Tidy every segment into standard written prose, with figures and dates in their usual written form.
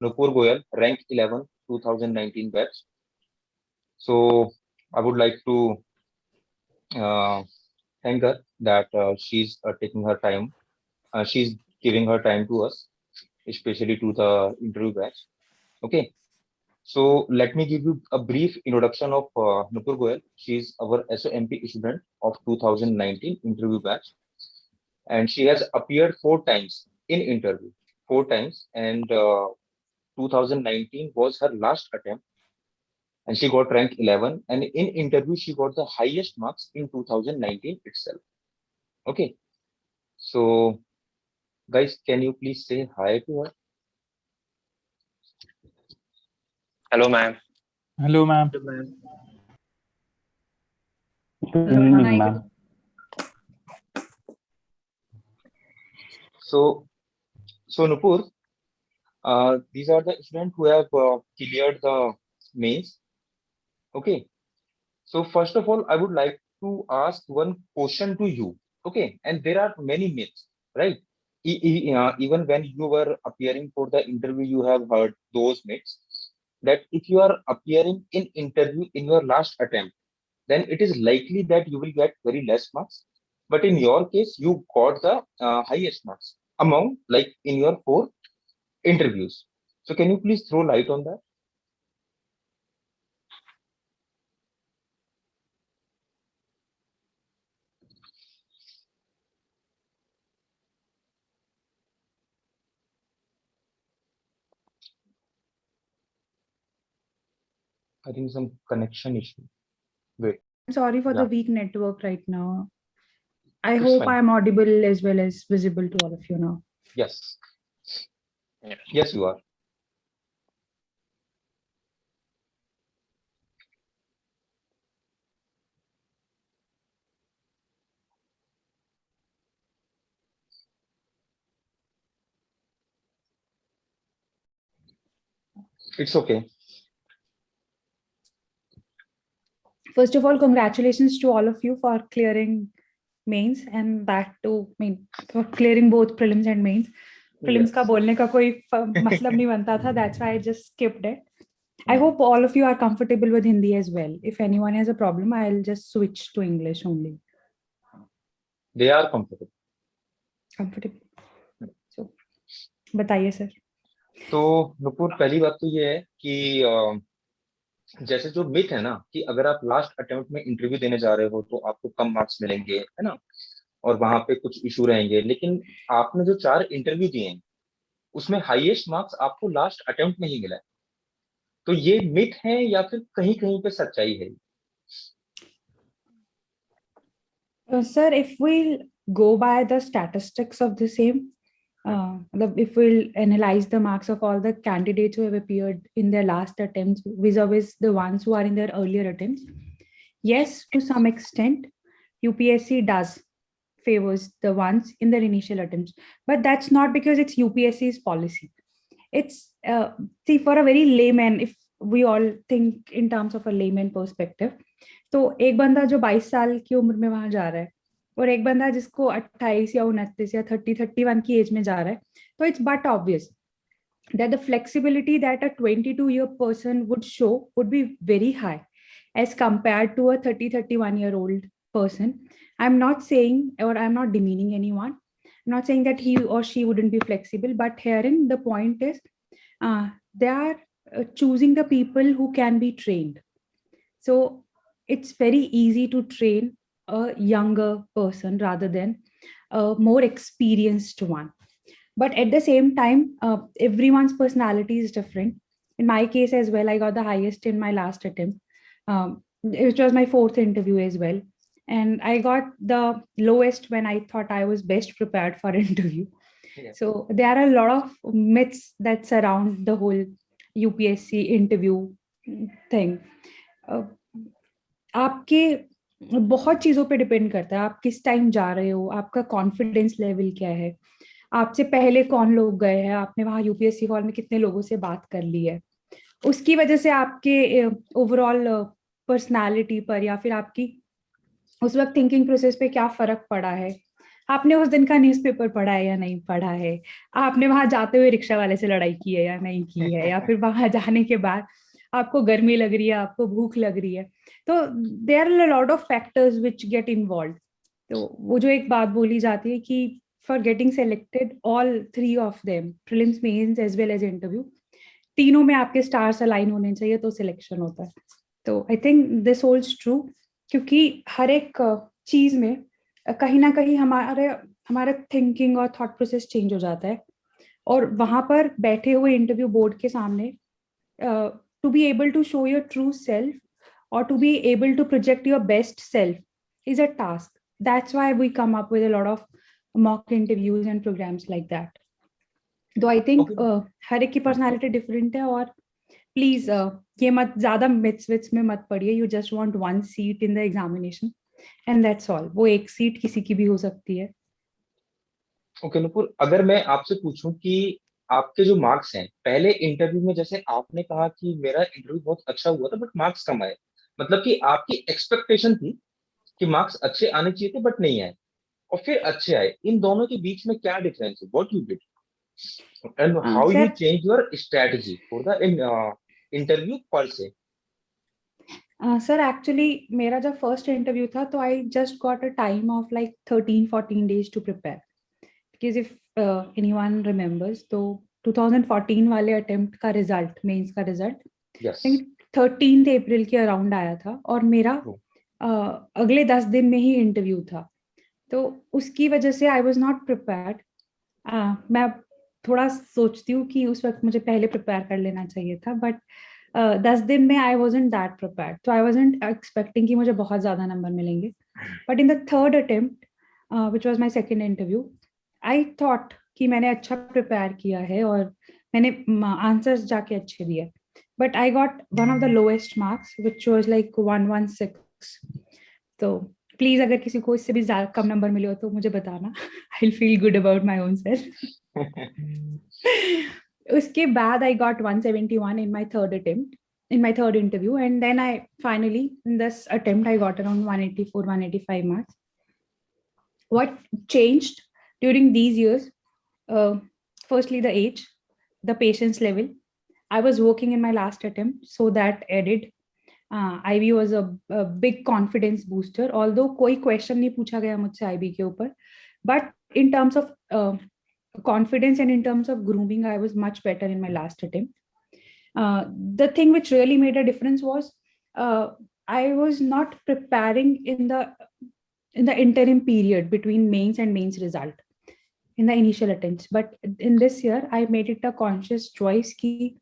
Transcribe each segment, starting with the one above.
Nupur Goyal, rank 11, 2019 batch. So I would like to uh, thank her that she's taking her time. She's giving her time to us, especially to the interview batch. Okay. So let me give you a brief introduction of Nupur Goyal. She's our SOMP student of 2019 interview batch, and she has appeared 4 times in interview, 4 times, and 2019 was her last attempt, and she got rank 11. And in interview, she got the highest marks in 2019 itself. Okay, so guys, can you please say hi to her? Hello, ma'am. Hello, ma'am. Hello, ma'am. Good Hello, evening, hi. ma'am. So, Nupur, these are the students who have cleared the mains. Okay, so first of all, I would like to ask one question to you. Okay, and there are many myths, right? Even when you were appearing for the interview, you have heard those myths that if you are appearing in interview in your last attempt, then it is likely that you will get very less marks. But in your case, you got the highest marks among like in your 4 interviews. So can you please throw light on that? I think some connection issue. Wait, I'm sorry for yeah, the weak network right now. I it's hope fine. I'm audible as well as visible to all of you now. Yes, Yes. yes, you are. It's okay. First of all, congratulations to all of you for clearing mains and that too, for clearing both prelims and mains. Prelims का Yes. बोलने का कोई मतलब नहीं बनता था. That's why I just skipped it. I hope all of you are comfortable with Hindi as well. If anyone has a problem, I'll just switch to English only. They are comfortable. Comfortable. So, बताइए sir. तो नुपुर, पहली बात तो ये है कि जैसे जो मिथ है ना कि अगर आप लास्ट अटेम्प्ट में इंटरव्यू देने जा रहे हो तो आपको कम मार्क्स मिलेंगे, है ना, और वहां पे कुछ इशू रहेंगे, लेकिन आपने जो 4 इंटरव्यू दिए हैं उसमें हाईएस्ट मार्क्स आपको लास्ट अटेम्प्ट में ही मिला है, तो ये मिथ है या फिर कहीं कहीं पे सच्चाई है? Sir, if we'll go by the statistics of the same, if we'll analyze the marks of all the candidates who have appeared in their last attempts vis-a-vis the ones who are in their earlier attempts, yes, to some extent, UPSC does favors the ones in their initial attempts, but that's not because it's UPSC's policy. It's see, for a very layman, if we all think in terms of a layman perspective, तो एक बंदा जो 22 साल की उम्र में वहां जा रहा है और एक बंदा जिसको 28 या 29 या 31 की एज में जा रहा है, तो it's but obvious that the flexibility that a 22-year person would show would be very high as compared to a 31-year-old person. I'm not saying, or I'm not demeaning anyone. I'm not saying that he or she wouldn't be flexible, but herein the point is they are choosing the people who can be trained. So it's very easy to train a younger person rather than a more experienced one. But at the same time, everyone's personality is different. In my case as well, I got the highest in my last attempt, which was my 4th interview as well, and I got the lowest when I thought I was best prepared for interview. Yes. So there are a lot of myths that surround the whole UPSC interview thing. आपके बहुत चीजों पे depend करता है, आप किस time जा रहे हो, आपका कॉन्फिडेंस लेवल क्या है, आपसे पहले कौन लोग गए हैं, आपने वहां यूपीएससी हॉल में कितने लोगों से बात कर ली है, उसकी वजह से आपके ओवरऑल पर्सनालिटी पर या फिर आपकी उस वक्त थिंकिंग प्रोसेस पे क्या फर्क पड़ा है, आपने उस दिन का न्यूज़पेपर पढ़ा है या नहीं पढ़ा है, आपने वहां जाते हुए रिक्शा वाले से लड़ाई की है या नहीं की है, या फिर वहां जाने के बाद आपको गर्मी लग रही है, आपको भूख लग रही है। तो there are a lot of factors which get involve. तो वो जो एक बात बोली जाती है कि for getting selected all three of them, prelims, mains as well as interview, तीनों में आपके स्टार्स अलाइन होने चाहिए तो सिलेक्शन होता है। तो I think this holds true, क्योंकि हर एक चीज में कहीं ना कहीं हमारे हमारा थिंकिंग और थॉट प्रोसेस चेंज हो जाता है। और वहां पर बैठे हुए इंटरव्यू बोर्ड के सामने to be able to show your true self or to be able to project your best self is a task. That's why we come up with a lot of mock interviews and programs like that. Though I think Okay. हर एक की personality different है, और please ये मत ज्यादा myths विथ्स में मत पड़िए। You just want one seat in the examination and that's all. वो एक सीट किसी की भी हो सकती है। ओके नुपुर, अगर मैं आपसे पूछूं कि आपके जो मार्क्स हैं पहले इंटरव्यू में, जैसे आपने कहा कि मेरा इंटरव्यू बहुत अच्छा हुआ था बट मार्क्स कम आए, मतलब कि आपकी एक्सपेक्टेशन थी कि मार्क्स अच्छे आने चाहिए थे बट नहीं आए, और फिर अच्छे आए, इन दोनों के बीच में क्या डिफरेंस है? What you did and how you sir change your strategy for the interview पर से? सर एक्चुअली मेरा जब फर्स्ट इंटरव्यू था तो I just got a time of like 13-14 days to prepare. Because if anyone remembers तो 2014 वाले attempt का result, mains का रिजल्ट यस। थिंक 13 अप्रैल के अराउंड आया था, और मेरा अगले 10 दिन में ही इंटरव्यू था। तो उसकी वजह से आई वॉज नॉट प्रिपेयर्ड। मैं थोड़ा सोचती हूँ कि उस वक्त मुझे पहले प्रिपेयर कर लेना चाहिए था, बट 10 दिन में आई वॉजंट दैट प्रिपेयर्ड, तो आई वॉजंट एक्सपेक्टिंग कि मुझे बहुत ज्यादा नंबर मिलेंगे। But in the third attempt which was my second interview, I thought कि मैंने अच्छा प्रिपेयर किया है और मैंने आंसर्स जाके अच्छे दिए, but I got one of the lowest marks which was like 116। तो प्लीज अगर किसी को इससे भी ज्यादा कम नंबर मिले हो तो मुझे बताना। I feel good about my own self. उसके बाद I got 171 in my third attempt, in my third interview, and then I finally in this attempt I got around 184-185 marks. What changed during these years? uh, Firstly the age, the patience level. I was working in my last attempt, so that added. IB was a big confidence booster, although कोई question नहीं पूछा गया मुझसे IB के ऊपर, but in terms of confidence and in terms of grooming, I was much better in my last attempt. The thing which really made a difference was I was not preparing in the interim period between mains and mains result in the initial attempts, but in this year I made it a conscious choice ki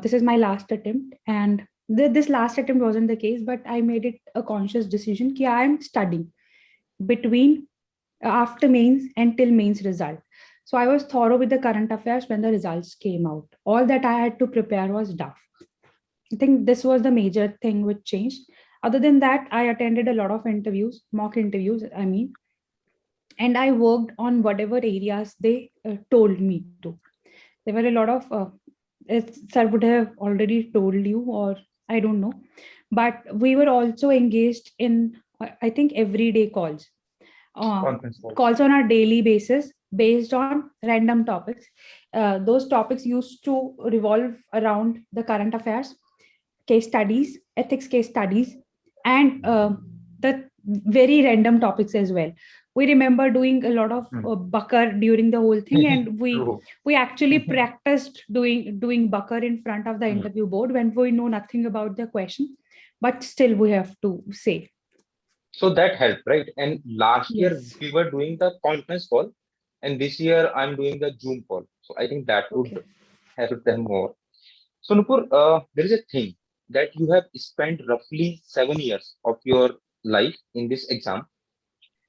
this is my last attempt, and this last attempt wasn't the case, but I made it a conscious decision ki I am studying between after mains and till mains result. So I was thorough with the current affairs when the results came out. All that I had to prepare was done. I think this was the major thing which changed. Other than that, I attended a lot of interviews, mock interviews, I mean, and I worked on whatever areas they told me to. There were a lot of, sir would have already told you, or I don't know, but we were also engaged in, I think, everyday calls. Conference calls. Calls on a daily basis based on random topics. Those topics used to revolve around the current affairs, case studies, ethics case studies, and the very random topics as well. We remember doing a lot of Bakar during the whole thing, and True. we actually practiced doing Bakar in front of the interview board when we know nothing about the question, but still we have to say. So that helped, right? And last year Yes. we were doing the conference call, and this year I'm doing the Zoom call. So I think that would Okay. help them more. So Nupur, there is a thing that you have spent roughly 7 years of your life in this exam,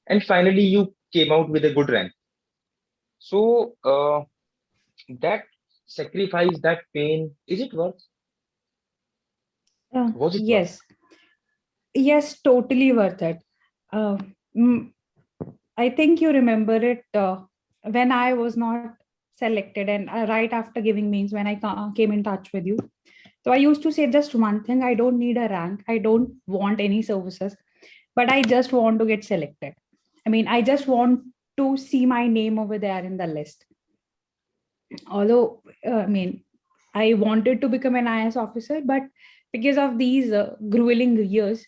and finally you came out with a good rank. So that sacrifice, that pain, is it worth? Was it worth? Yes. Yes, totally worth it. Uh, mm, I think you remember it when I was not selected, and right after giving means when I came in touch with you. So I used to say just one thing: I don't need a rank, I don't want any services, but I just want to get selected. I mean, I just want to see my name over there in the list. Although, I wanted to become an IAS officer, but because of these grueling years,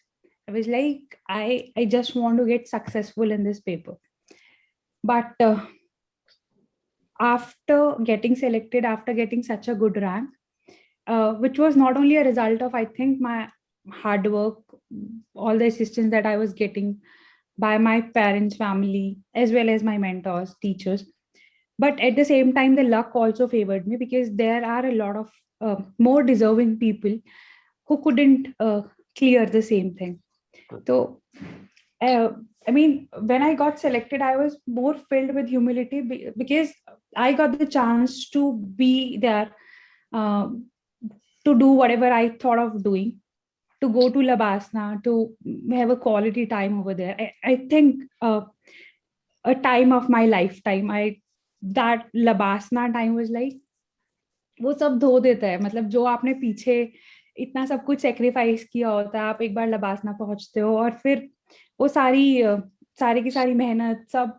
I was like, I just want to get successful in this paper. But after getting selected, after getting such a good rank, which was not only a result of, I think, my hard work, all the assistance that I was getting by my parents, family, as well as my mentors, teachers. But at the same time, the luck also favored me, because there are a lot of more deserving people who couldn't clear the same thing. So, when I got selected, I was more filled with humility, because I got the chance to be there, uh, to do whatever I thought of doing, to go to Labasna, to have a quality time over there. I think a time of my lifetime. That Labasna time was like, वो सब धो देता है, मतलब जो आपने पीछे इतना सब कुछ सेक्रीफाइस किया होता है, आप एक बार लबासना पहुंचते हो, और फिर वो सारी की सारी मेहनत सब,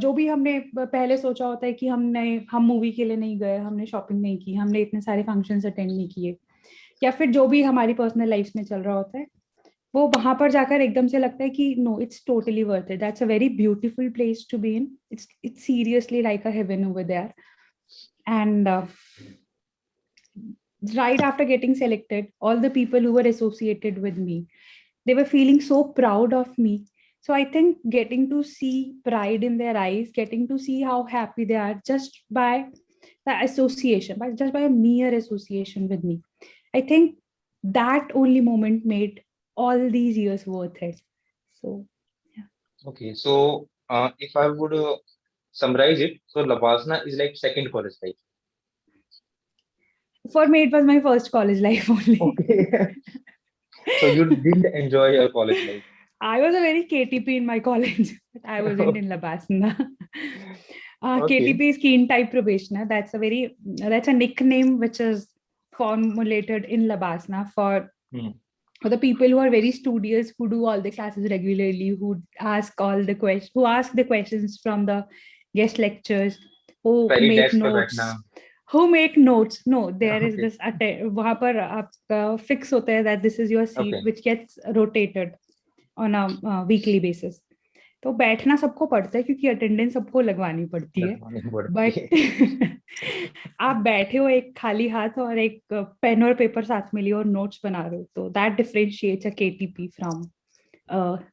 जो भी हमने पहले सोचा होता है कि हम मूवी के लिए नहीं गए, हमने शॉपिंग नहीं की, हमने इतने सारे फंक्शंस अटेंड नहीं किए, या फिर जो भी हमारी पर्सनल लाइफ में चल रहा होता है, वो वहां पर जाकर एकदम से लगता है कि no, it's totally worth it, that's a very beautiful place to be in, it's seriously like a heaven over there. And right after getting selected, all the people who were associated with me, they were feeling so proud of me. So I think getting to see pride in their eyes, getting to see how happy they are just by the association, just by a mere association with me, I think that only moment made all these years worth it. So Okay, so if I would summarize it, so Labasna is like second college life. for me, it was my first college life only. Okay. So you didn't enjoy your college life. I was a very KTP in my college, but I wasn't in Labasna. Okay. KTP is keen type probationer. That's a nickname which is formulated in Labasna for the people who are very studious, who do all the classes regularly, who ask the questions from the guest lectures, who Very make desk पे notes. बैठना. Who make notes? No, there is Okay. this वहाँ पर आपका fix होता है that this is your seat, Okay. which gets rotated on a weekly basis. तो बैठना सबको पड़ता है, क्योंकि अटेंडेंस सबको लगवानी पड़ती है. लगवानी पड़ती बट है. आप बैठे हो एक खाली हाथ और एक पेन और पेपर साथ में लिए और नोट्स बना रहे हो, तो that differentiates a KTP from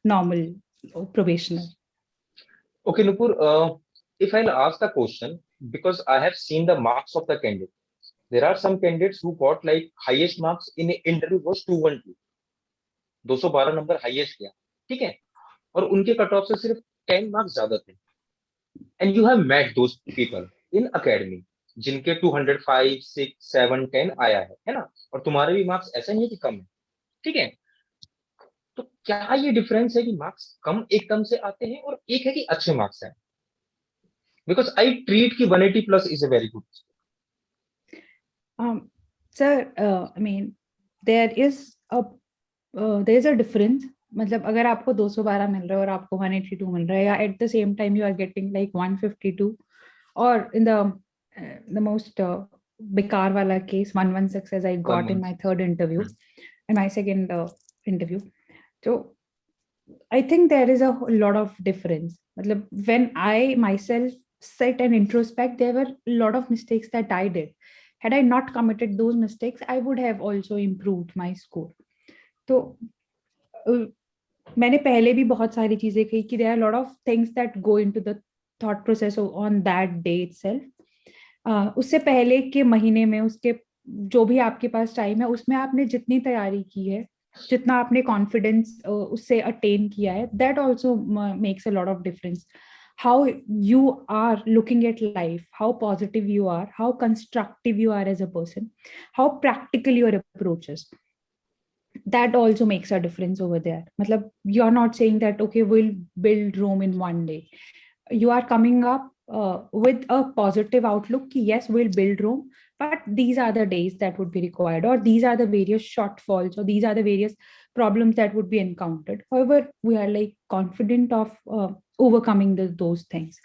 normal probationer. Okay, Nupur, if I'll ask the question, because I have seen the marks of the candidate, there are some candidates who got like highest marks in the interview was 212, 212 number highest किया, ठीक है, और उनके cut off से सिर्फ 10 marks ज्यादा थे. And you have met those people in academy जिनके 205, 6, 7, 10 आया है ना, और तुम्हारे भी मार्क्स ऐसा नहीं है कि कम है, ठीक है. तो क्या ये डिफरेंस है कि मार्क्स कम एकदम से आते हैं और एक है कि अच्छे मार्क्स हैं? बिकॉज आई ट्रीट की 180 plus is a very good. Sir, there is a difference. मतलब अगर आपको 212 मिल रहा है और आपको 182 मिल रहा है, या at the same time you are getting like 152, और इन द मोस्ट बेकार वाला case 116 as I got in my third interview and my second interview. So I think there is a lot of difference. मतलब when I myself sit and introspect, there were a lot of mistakes that I did. Had I not committed those mistakes, I would have also improved my score. तो मैंने पहले भी बहुत सारी चीजें कही कि there are a lot of things that go into the thought process on that day itself. उससे पहले के महीने में, उसके जो भी आपके पास टाइम है, उसमें आपने जितनी तैयारी की है, जितना आपने कॉन्फिडेंस उससे अटेन किया है, that also makes a lot of difference. How you are looking at life, how positive you are, how constructive you are as a person, how practical your approach is. That also makes a difference over there. Matlab, you are not saying that, okay, we'll build Rome in one day. You are coming up with a positive outlook ki, yes, we'll build Rome, but these are the days that would be required, or these are the various shortfalls, or these are the various problems that would be encountered. However, we are like confident of overcoming those things.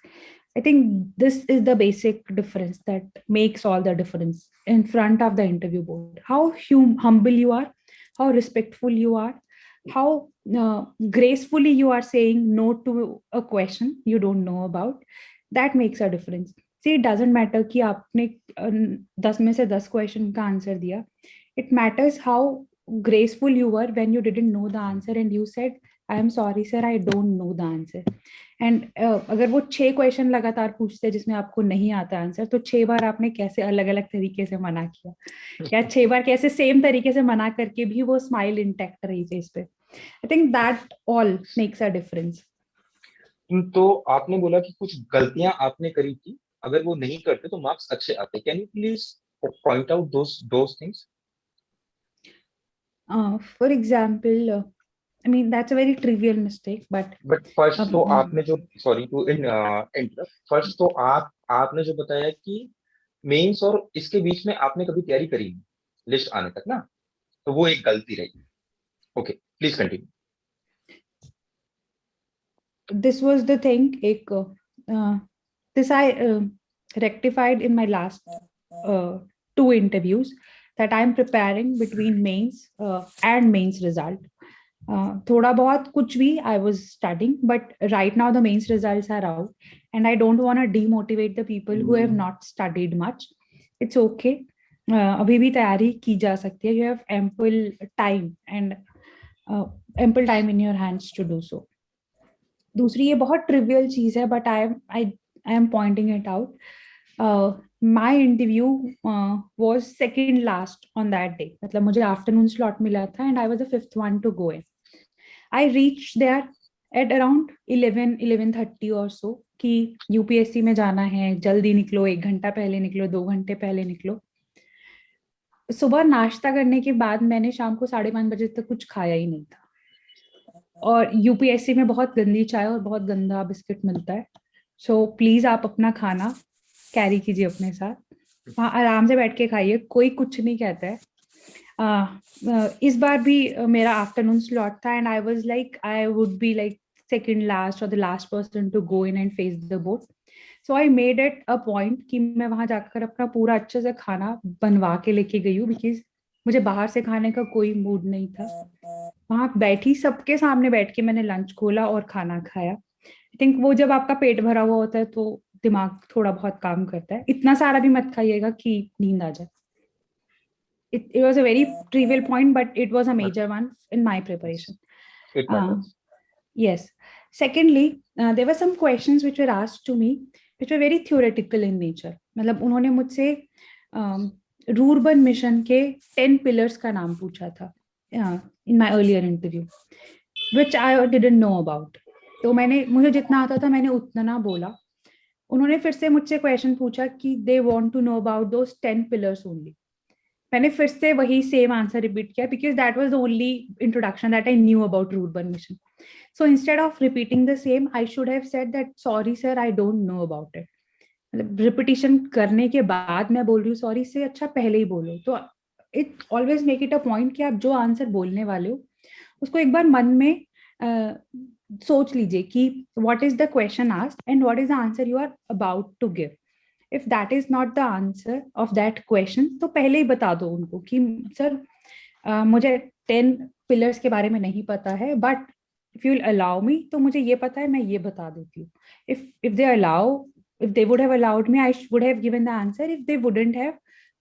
I think this is the basic difference that makes all the difference in front of the interview board. How humble you are, how respectful you are, how gracefully you are saying no to a question you don't know about. That makes a difference. See, it doesn't matter कि आपने 10 में से 10 question का answer दिया. It matters how graceful you were when you didn't know the answer and you said, I am sorry sir, I don't know the answer. And अगर वो 6 question लगातार पूछते जिसमें आपको नहीं आता आंसर, तो 6 बार आपने कैसे अलग अलग तरीके से मना किया, या 6 बार कैसे सेम तरीके से मना करके भी वो स्माइल इंटैक्ट रही फेस पे. I think that all makes a difference. तो आपने बोला कि कुछ गलतियां आपने करी थी, अगर वो नहीं करते तो मार्क्स अच्छे आते. Can you please point out those things? For example, I mean, that's a very trivial mistake, but first तो आपने जो, सॉरी टू इंटरप्ट, फर्स्ट तो आपने जो बताया कि मेंस और इसके बीच में आपने कभी तैयारी करी नहीं लिस्ट आने तक ना, तो वो एक गलती रही. Okay, please continue. this was the thing. This I rectified in my last 2 interviews, that I am preparing between mains and mains result. Thoda bahut kuch bhi I was studying, but right now the mains results are out and I don't want to demotivate the people who have not studied much. It's okay. अभी भी तैयारी की जा सकती है. You have ample time and ample time in your hands to do so. दूसरी ये बहुत ट्रिवियल चीज है, but I am pointing it out. My interview was second last on that day. मतलब मुझे आफ्टरनून स्लॉट मिला था and I was the 5th one to go in. I reach there at around 11:30 और सो, कि UPSC में जाना है, जल्दी निकलो, 1 घंटा पहले निकलो, 2 घंटे पहले निकलो. सुबह नाश्ता करने के बाद मैंने शाम को 5:30 बजे तक कुछ खाया ही नहीं था. और यूपीएससी में बहुत गंदी चाय और बहुत गंदा बिस्किट मिलता है. सो प्लीज आप अपना खाना कैरी कीजिए अपने साथ, वहाँ आराम से बैठ के खाइए, कोई कुछ नहीं कहता है. इस बार भी मेरा आफ्टरनून स्लॉट था and I was like I would be like second last or the last person to go in and face the board. So I made it a point कि मैं वहां जाकर अपना पूरा अच्छे से खाना बनवा के लेके गई हूँ, बिकॉज मुझे बाहर से खाने का कोई मूड नहीं था. वहां बैठी सबके सामने बैठ के मैंने लंच खोला और खाना खाया. आई थिंक वो जब आपका पेट भरा हुआ होता है तो दिमाग थोड़ा बहुत काम करता है. इतना सारा भी मत खाइएगा कि नींद आ जाए. It was a very trivial point, but it was a major one in my preparation. It matters. Yes. Secondly, there were some questions which were asked to me, which were very theoretical in nature. मतलब उन्होंने मुझसे rurban mission के 10 pillars का नाम पूछा था in my earlier interview, which I didn't know about. तो मुझे जितना आता था मैंने उतना बोला. उन्होंने फिर से मुझसे क्वेश्चन पूछा कि they want to know about those 10 pillars only. मैंने फिर से वही सेम आंसर रिपीट किया, because that was the only introduction that I knew about rurban mission. So instead of repeating the same, I should have said that sorry sir, I don't know about it. मतलब repetition करने के बाद मैं बोल रही हूँ sorry से अच्छा पहले ही बोलो. तो it always make it a point कि आप जो आंसर बोलने वाले हो उसको एक बार मन में सोच लीजिए कि what is the question asked and what is the answer you are about to give. If that is not the answer of that question, तो पहले ही बता दो उनको कि सर मुझे 10 pillars के बारे में नहीं पता है, but if you'll allow me, तो मुझे ये पता है, मैं ये बता देती हूँ. If they would have allowed me, I would have given the answer. If they wouldn't have,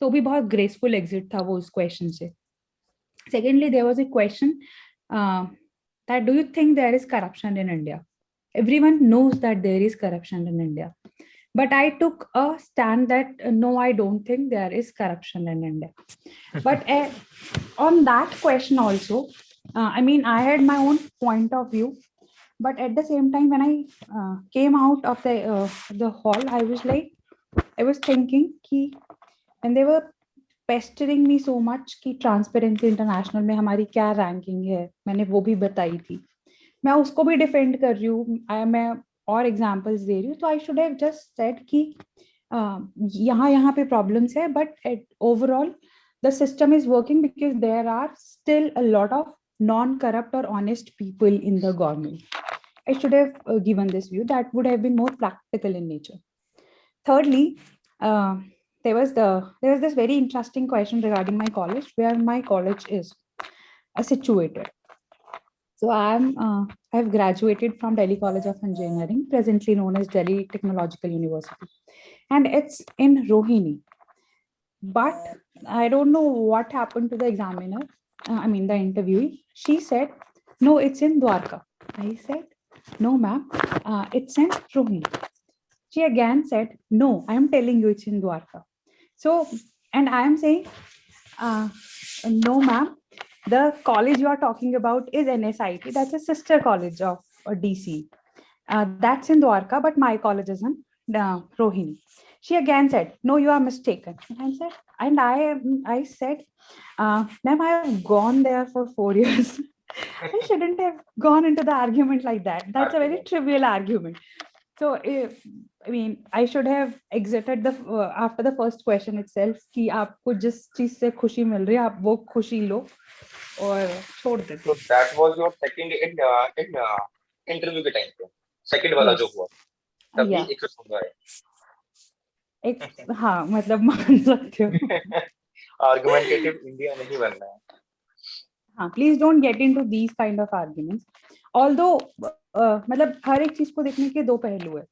तो भी बहुत graceful exit था वो उस question से. Secondly, there was a question that do you think there is corruption in India? Everyone knows that there is corruption in India. But I took a stand that no, I don't think there is corruption in India. But on that question also, I mean, I had my own point of view. But at the same time, when I came out of the hall, I was thinking कि and they were pestering me so much कि Transparency International में हमारी क्या ranking है, मैंने वो भी बताई थी. मैं उसको भी defend कर रही हूँ, मैं और एग्जाम्पल्स दे रही हूँ. तो I should have just said कि यहाँ पे प्रॉब्लम्स है, but overall the system is working because there are still a lot of non corrupt और honest people in the government. I should have given this view that would have been more practical in nature. Thirdly, uh, there was this very interesting question regarding my college, where my college is situated. So I have graduated from Delhi College of Engineering, presently known as Delhi Technological University, and it's in Rohini. But I don't know what happened to the examiner. I mean, the interviewee. She said, "No, it's in Dwarka." I said, "No, ma'am, it's in Rohini." She again said, "No, I am telling you it's in Dwarka." So, and I am saying, uh, "No, ma'am, the college you are talking about is NSIT. That's a sister college of DC. That's in Dwarka, but my college is in Rohini." She again said, "No, you are mistaken." I said, "Ma'am, I have gone there for 4 years." I shouldn't have gone into the argument like that. That's a very Argument. trivial argument. So, I mean, I should have exited the after the first question itself कि आपको जिस चीज से खुशी मिल रही है आप वो खुशी लो और छोड़ देते. So that was your second in interview के time पे second वाला जो Yes. हुआ तभी Yeah. 100 होगा है. एक हाँ मतलब मान सकते हो. Argumentative India नहीं बनना है. हाँ, please don't get into these kind of arguments. Although मतलब हर एक चीज को देखने के दो पहलू है.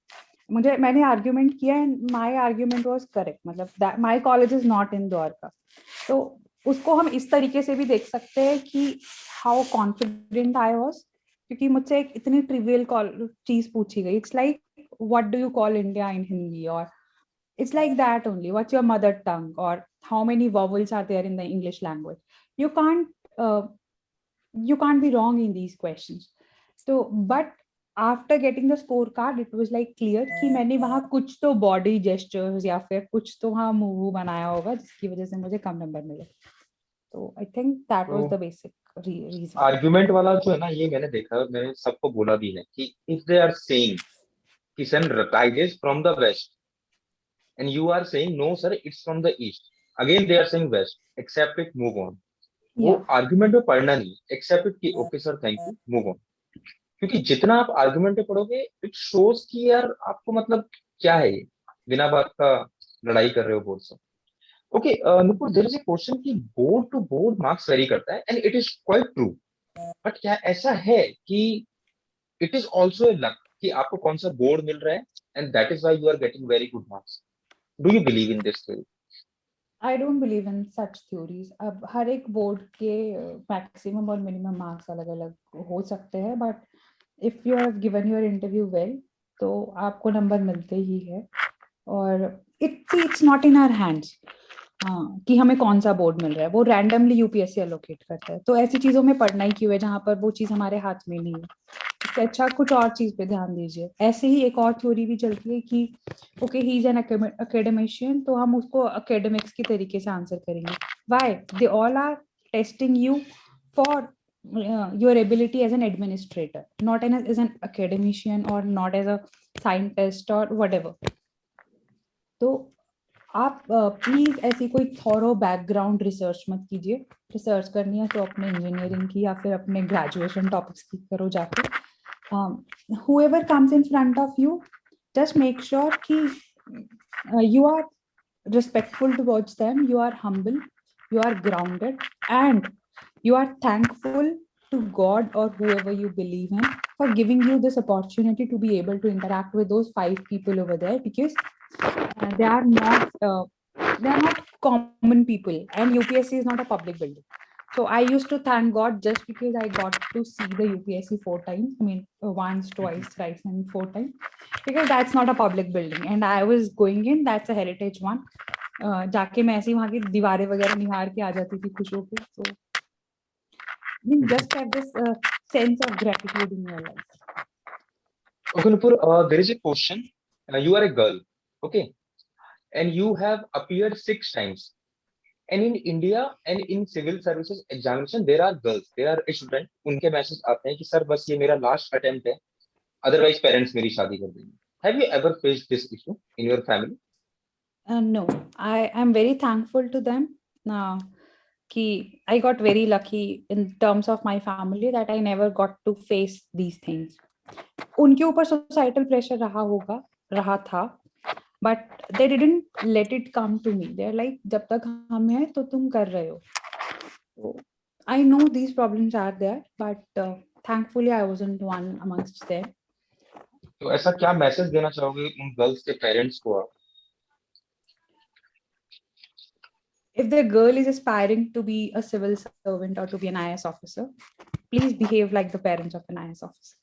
मैंने आर्ग्यूमेंट किया and my argument was correct. मतलब my college is not in Dwarka. तो उसको हम इस तरीके से भी देख सकते हैं कि हाउ कॉन्फिडेंट आई वाज, क्योंकि मुझसे एक इतनी ट्रिवियल चीज पूछी गई. It's like what do you call India in Hindi, और it's like that only. What's your mother tongue, or how many vowels are there in the English language? You can't uh, you can't be wrong in these questions. So but after getting the scorecard it was like clear कि मैंने वहाँ कुछ तो body gestures या फिर कुछ तो वहाँ move बनाया होगा जिसकी वजह से मुझे कम नंबर मिले. So I think that was the basic reason. Argument वाला जो है ना ये मैंने देखा है, मैंने सबको बोला भी है कि इफ दे आर सेइंग कि sun rises from the west and you are saying no sir it's from the east, again they are saying west, accept it, move on. वो Yeah. आर्गुमेंट में पढ़ना नहीं, एक्सेप्ट इट कि okay sir thank you, move on. क्योंकि जितना आप argument में पढ़ोगे इट शोज कि यार आपको मतलब क्या है ये, बिना बात का लड़ाई कर रहे हो बोर्ड से. Okay Nupur, there is a question कि board to board marks very करता है and it is quite true, but क्या ऐसा है कि it is also a luck कि आपको कौन सा बोर्ड मिल रहा है and that is why you are getting very good marks? Do you believe in this thing? I don't believe in such theories. अब हर एक बोर्ड के मैक्सिमम और मिनिमम मार्क्स अलग अलग हो सकते हैं, but if you have given your interview well तो आपको नंबर मिलते ही है. और it's not in our hands कि हमें कौन सा बोर्ड मिल रहा है. वो रैंडमली यूपीएससी एलोकेट करता है. तो ऐसी चीजों में पढ़ना ही क्यों है जहां पर वो चीज हमारे हाथ में नहीं है. इससे अच्छा कुछ और चीज पे ध्यान दीजिए. ऐसे ही एक और थ्योरी भी चलती है कि okay he is an academician, तो हम उसको एकेडमिक्स की तरीके से आंसर करेंगे. Why they all are testing you for your ability as an administrator, not as an academician or not as a scientist or whatever. तो आप प्लीज ऐसी कोई थॉरो बैकग्राउंड रिसर्च मत कीजिए. रिसर्च करनी है तो अपने इंजीनियरिंग की या फिर अपने ग्रेजुएशन टॉपिक्स की करो जाके. whoever comes in front of you, just make sure कि you are respectful towards them, you are humble, you are grounded, and you are thankful to God or whoever you believe in for giving you this opportunity to be able to interact with those 5 people over there, because they are not common people, and UPSC is not a public building. So I used to thank God just because I got to see the UPSC 4 times. I mean, once, twice, thrice, and 4 times, because that's not a public building, and I was going in. That's a heritage one. जाके मैं ऐसे ही वहाँ की दीवारें वगैरह निहार के आ जाती थी खुश होके. So I mean, just have this sense of gratitude in your life. Okay, Nupur, there is a question. You are a girl, okay, and you have appeared 6 times. And in India and in civil services examination, there are girls, there are students. उनके message आते हैं कि sir बस ये मेरा last attempt है, otherwise parents मेरी शादी कर देंगे. Have you ever faced this issue in your family? No, I am very thankful to them. Ki I got very lucky in terms of my family that I never got to face these things. उनके ऊपर societal pressure रहा था, but they didn't let it come to me. They are like जब तक हम हैं तो तुम कर रहे हो. So, I know these problems are there, but thankfully I wasn't one amongst them. तो ऐसा क्या मैसेज देना चाहोगे उन गर्ल्स के पेरेंट्स को आप? If the girl is aspiring to be a civil servant or to be an IAS officer, please behave like the parents of an IAS officer.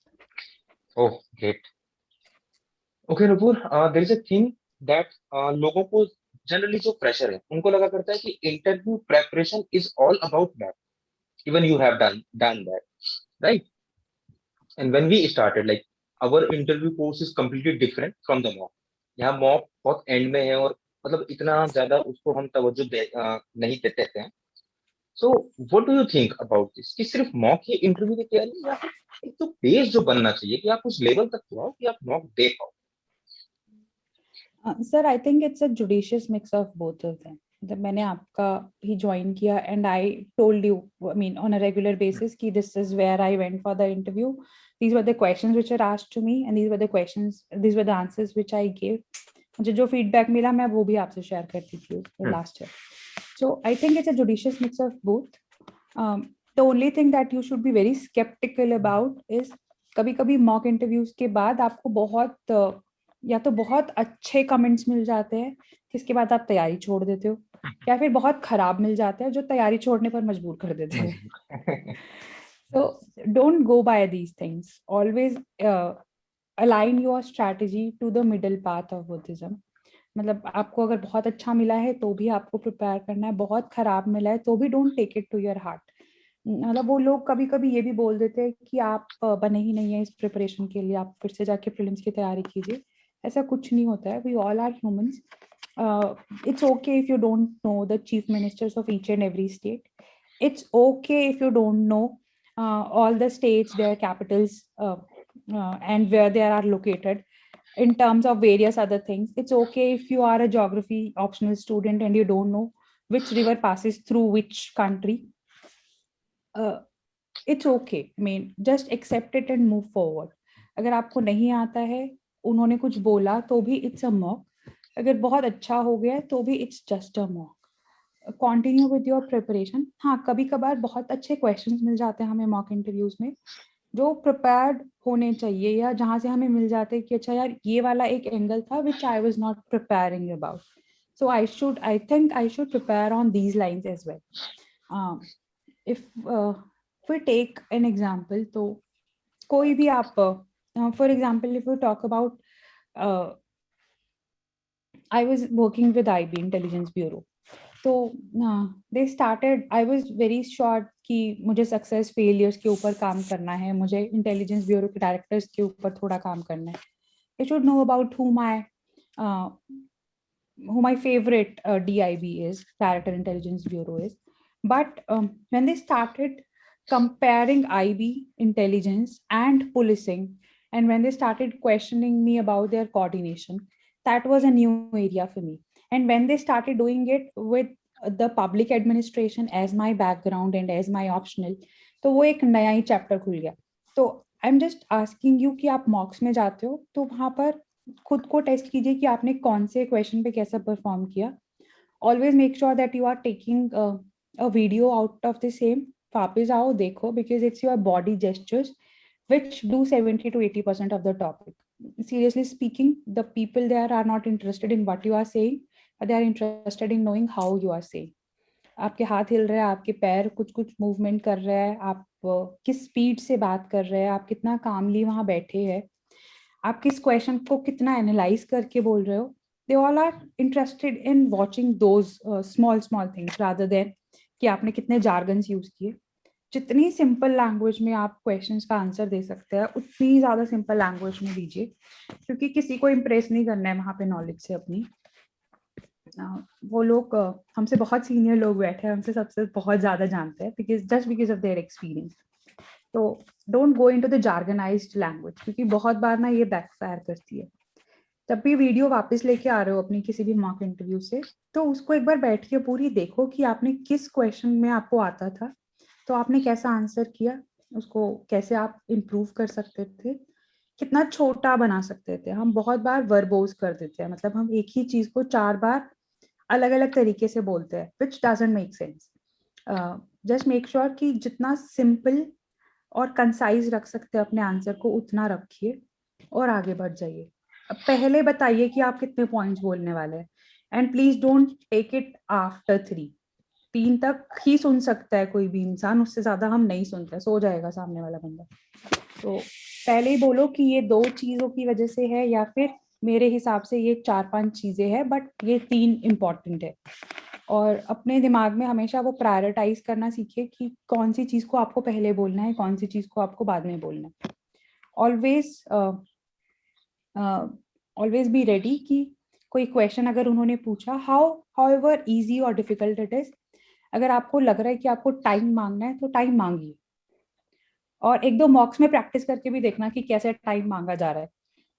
Oh great. Okay Nupur, there is a thing that लोगों को generally जो pressure है उनको लगा करता है कि interview preparation is all about that. Even you have done that, right? And when we started, like our interview course is completely different from the mock. यहाँ मॉक बहुत एंड में है और मतलब इतना ज्यादा उसको हम तवज्जो नहीं देते हैं. So what do you think about this, कि सिर्फ मॉक ही इंटरव्यू की तैयारी, या फिर एक तो बेस जो बनना चाहिए कि आप उस लेवल तक तो आओ कि आप मॉक दे पाओ? Sir, I think it's a judicious mix of both of them. जब मैंने आपका ही ज्वाइन किया and I told you, I mean, on a regular basis कि this is where I went for the interview. These were the questions which were asked to me and these were the answers which I gave. मुझे जो feedback मिला मैं वो भी आपसे share करती थी last year. So I think it's a judicious mix of both. The only thing that you should be very skeptical about is कभी-कभी mock interviews के बाद आपको बहुत या तो बहुत अच्छे कमेंट्स मिल जाते हैं जिसके बाद आप तैयारी छोड़ देते हो, या फिर बहुत खराब मिल जाते हैं जो तैयारी छोड़ने पर मजबूर कर देते हैं. So don't go by these things. Always align your strategy to the middle path of Buddhism. मतलब आपको अगर बहुत अच्छा मिला है तो भी आपको प्रिपेयर करना है, बहुत खराब मिला है तो भी don't take it to your heart. मतलब वो लोग कभी कभी ये भी बोल देते हैं कि आप बने ही नहीं है इस प्रिपरेशन के लिए, आप फिर से जाके प्रीलिम्स की तैयारी कीजिए. ऐसा कुछ नहीं होता है. We all are humans. It's okay if you don't know the chief ministers of each and every state. It's okay if you don't know all the states, their capitals, and where they are located in terms of various other things. It's okay if you are a geography optional student and you don't know which river passes through which country. It's okay. I mean, just accept it and move forward. अगर आपको नहीं आता है, उन्होंने कुछ बोला तो भी it's a mock. अगर बहुत अच्छा हो गया तो भी it's just a mock. Continue with your preparation. हाँ, कभी कभार बहुत अच्छे questions मिल जाते हैं हमें mock interviews में जो prepared होने चाहिए, या जहाँ से हमें मिल जाते हैं कि अच्छा यार ये वाला एक angle था which I was not preparing about. So I think I should prepare on these lines as well. If we take an example, तो कोई भी आप for example if we talk about I was working with IB Intelligence Bureau. तो they started, I was very sure कि मुझे success failures के ऊपर काम करना है, मुझे इंटेलिजेंस ब्यूरो के डायरेक्टर्स के ऊपर थोड़ा काम करना है. I should know about who my favorite DIB is, Director Intelligence Bureau is. But when they started comparing IB intelligence and policing, and when they started questioning me about their coordination, that was a new area for me. And when they started doing it with the public administration as my background and as my optional, तो वो एक नया ही chapter खुल गया. तो I am just asking you कि आप मॉक्स में जाते हो तो वहां पर खुद को टेस्ट कीजिए कि आपने कौन से क्वेश्चन पे कैसा परफॉर्म किया. Always make sure that you are taking a video out of the same. वापस आओ देखो, because it's your body gestures which do 70 to 80% of the topic. Seriously speaking, the people there are not interested in what you are saying, but they are interested in knowing how you are saying. आपके हाथ हिल रहे हैं, आपके पैर कुछ कुछ movement कर रहे हैं, आप किस स्पीड से बात कर रहे हैं, आप कितना कामली वहां बैठे हैं, आप किस क्वेश्चन को कितना एनालाइज करके बोल रहे हो. They all are interested in watching those small small things rather than कि आपने कितने जार्गन्स यूज किए. जितनी सिंपल लैंग्वेज में आप क्वेश्चंस का आंसर दे सकते हैं उतनी ज्यादा सिंपल लैंग्वेज में दीजिए, क्योंकि किसी को इम्प्रेस नहीं करना है वहां पे नॉलेज से अपनी. वो लोग हमसे बहुत सीनियर लोग बैठे हैं, हमसे सबसे बहुत ज्यादा जानते हैं बिकॉज ऑफ देयर एक्सपीरियंस. तो don't go into the jargonized language, क्योंकि बहुत बार ना ये बैकफायर करती है. जब भी वीडियो वापस लेके आ रहे हो अपनी किसी भी मॉक इंटरव्यू से, तो उसको एक बार बैठ के पूरी देखो कि आपने किस क्वेश्चन में आपको आता था, तो आपने कैसा आंसर किया, उसको कैसे आप इम्प्रूव कर सकते थे. कितना छोटा बना सकते थे। हम बहुत बार वर्बोज कर देते हैं, मतलब हम एक ही चीज को 4 बार अलग अलग तरीके से बोलते हैं, विच doesn't make sense. Just make sure कि जितना सिंपल और कंसाइज रख सकते हैं अपने आंसर को उतना रखिए और आगे बढ़ जाइए। अब पहले बताइए कि आप कितने पॉइंट्स बोलने वाले हैं, and please don't take it after 3। 3 तक ही सुन सकता है कोई भी इंसान, उससे ज्यादा हम नहीं सुनते, सो जाएगा सामने वाला बंदा। तो पहले ही बोलो कि ये 2 चीजों की वजह से है, या फिर मेरे हिसाब से ये 4-5 चीजें हैं, बट ये 3 इंपॉर्टेंट है। और अपने दिमाग में हमेशा वो प्रायोरिटाइज करना सीखिए कि कौन सी चीज को आपको पहले बोलना है, कौन सी चीज को आपको बाद में बोलना है। ऑलवेज ऑलवेज बी रेडी कि कोई क्वेश्चन अगर उन्होंने पूछा, हाउएवर इजी और डिफिकल्ट इट इज, अगर आपको लग रहा है कि आपको टाइम मांगना है तो टाइम मांगिए। और 1-2 मॉक्स में प्रैक्टिस करके भी देखना कि कैसे टाइम मांगा जा रहा है।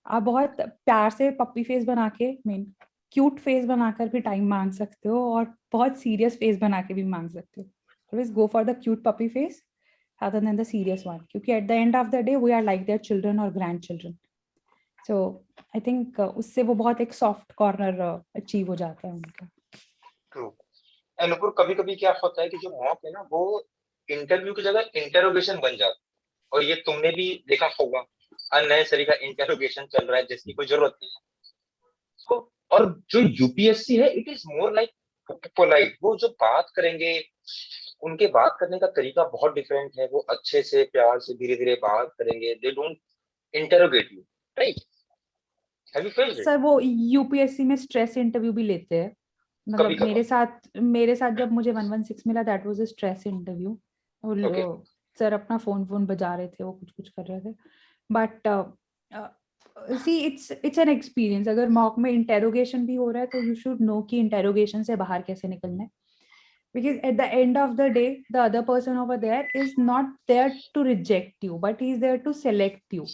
आप बहुत प्यार से पप्पी फेस बना के, मीन क्यूट फेस बनाकर भी टाइम मांग सकते हो, और बहुत सीरियस फेस बना के भी मांग सकते हो। Always go for the cute puppy face rather than the serious one, क्योंकि at the end of the day we are like their children or grandchildren. So I think उससे वो बहुत एक सॉफ्ट कॉर्नर अचीव हो जाता है उनका। True. And Nupur कभी कभी क्या होता है कि जो मॉक है ना वो इंटरव्यू की जगह इंटरोगेशन बन जाता है, और ये तुमने भी देखा होगा, अननेसेसरी का इंटरोगेशन चल रहा है जिसकी कोई जरूरत नहीं है। तो और जो यूपीएससी है it is more like polite, वो जो बात करेंगे उनके बात करने का तरीका बहुत डिफरेंट है, वो अच्छे से प्यार से धीरे धीरे बात करेंगे, they don't interrogate you, right? Have you failed it? Sir वो यूपीएससी में स्ट्रेस इंटरव्यू भी लेते हैं, कभी मतलब कभार। मेरे साथ जब मुझे 116 मिला, that was a stress interview. Okay. Sir अपना फोन बजा रहे थे, वो कुछ कुछ कर रहे थे, but see it's an experience. अगर मॉक में इंटेरोगेशन भी हो रहा है तो यू शुड नो कि इंटेरोगेशन से बाहर कैसे निकलना है, because at the end of the day the other person over there is not there to reject you, but he is there to select you,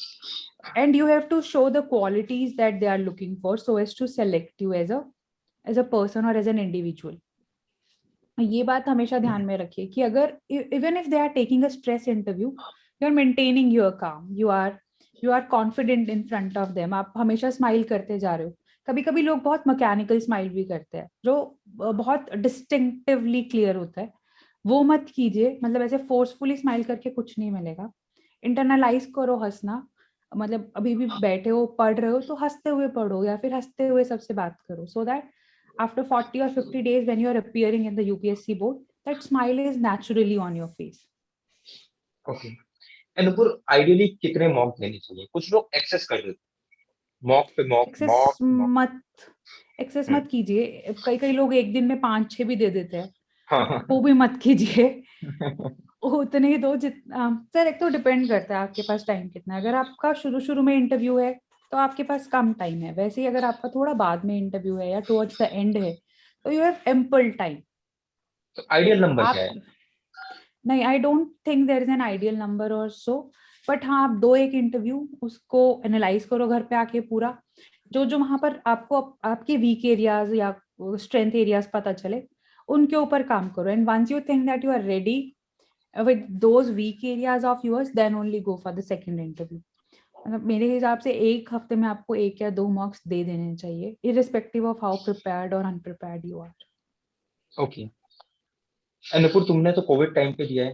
and you have to show the qualities that they are looking for so as to select you as a person or as an individual. ये बात हमेशा ध्यान में रखिए कि अगर even if they are taking a stress interview, you are maintaining your काम, you are confident in front of them, आप हमेशा स्माइल करते जा रहे हो। कभी कभी लोग बहुत मैकेनिकल स्माइल भी करते हैं जो बहुत डिस्टिंक्टिवली क्लियर होता है, वो मत कीजिए। मतलब ऐसे फोर्सफुली स्माइल करके कुछ नहीं मिलेगा। इंटरनलाइज करो हंसना, मतलब अभी भी बैठे हो पढ़ रहे हो तो हंसते हुए पढ़ो, या फिर हंसते हुए सबसे बात करो, so that after 40 or 50 days when you are appearing in the UPSC board, that smile is naturally on your face. Okay. And Nupur ideally कितने मॉक देने चाहिए? कुछ लोग एक्सेस कर देते हैं, मॉक पे मॉक एक्सेस मॉक मॉक। मत एक्सेस मत कीजिए। कई कई लोग एक दिन में 5-6 भी दे देते हैं, हाँ। वो भी मत कीजिए। उतने ही दो जितना। सर एक तो डिपेंड करता है आपके पास टाइम कितना है। अगर आपका शुरू शुरू में इंटरव्यू है तो आपके पास कम टाइम है, वैसे ही अगर आपका थोड़ा बाद में इंटरव्यू है या टुवर्ड्स द एंड है तो यू हैव एम्पल टाइम। तो आइडियल नंबर क्या आप है? नहीं, I don't think there is an ideal number और सो, बट हाँ आप 2-1 इंटरव्यू उसको एनालाइज करो घर पे आके पूरा, जो जो वहां पर आपको आपके वीक एरियाज या स्ट्रेंथ एरियाज पता चले उनके ऊपर काम करो, and once you think that you are ready with those weak areas of yours, then only go for the second interview. मतलब मेरे हिसाब से 1 हफ्ते में आपको 1 या 2 मॉक्स दे देने चाहिए, इररिस्पेक्टिव ऑफ हाउ प्रिपेयर्ड और unprepared you are. Okay. Anupur तुमने तो कोविड टाइम पे दिया है,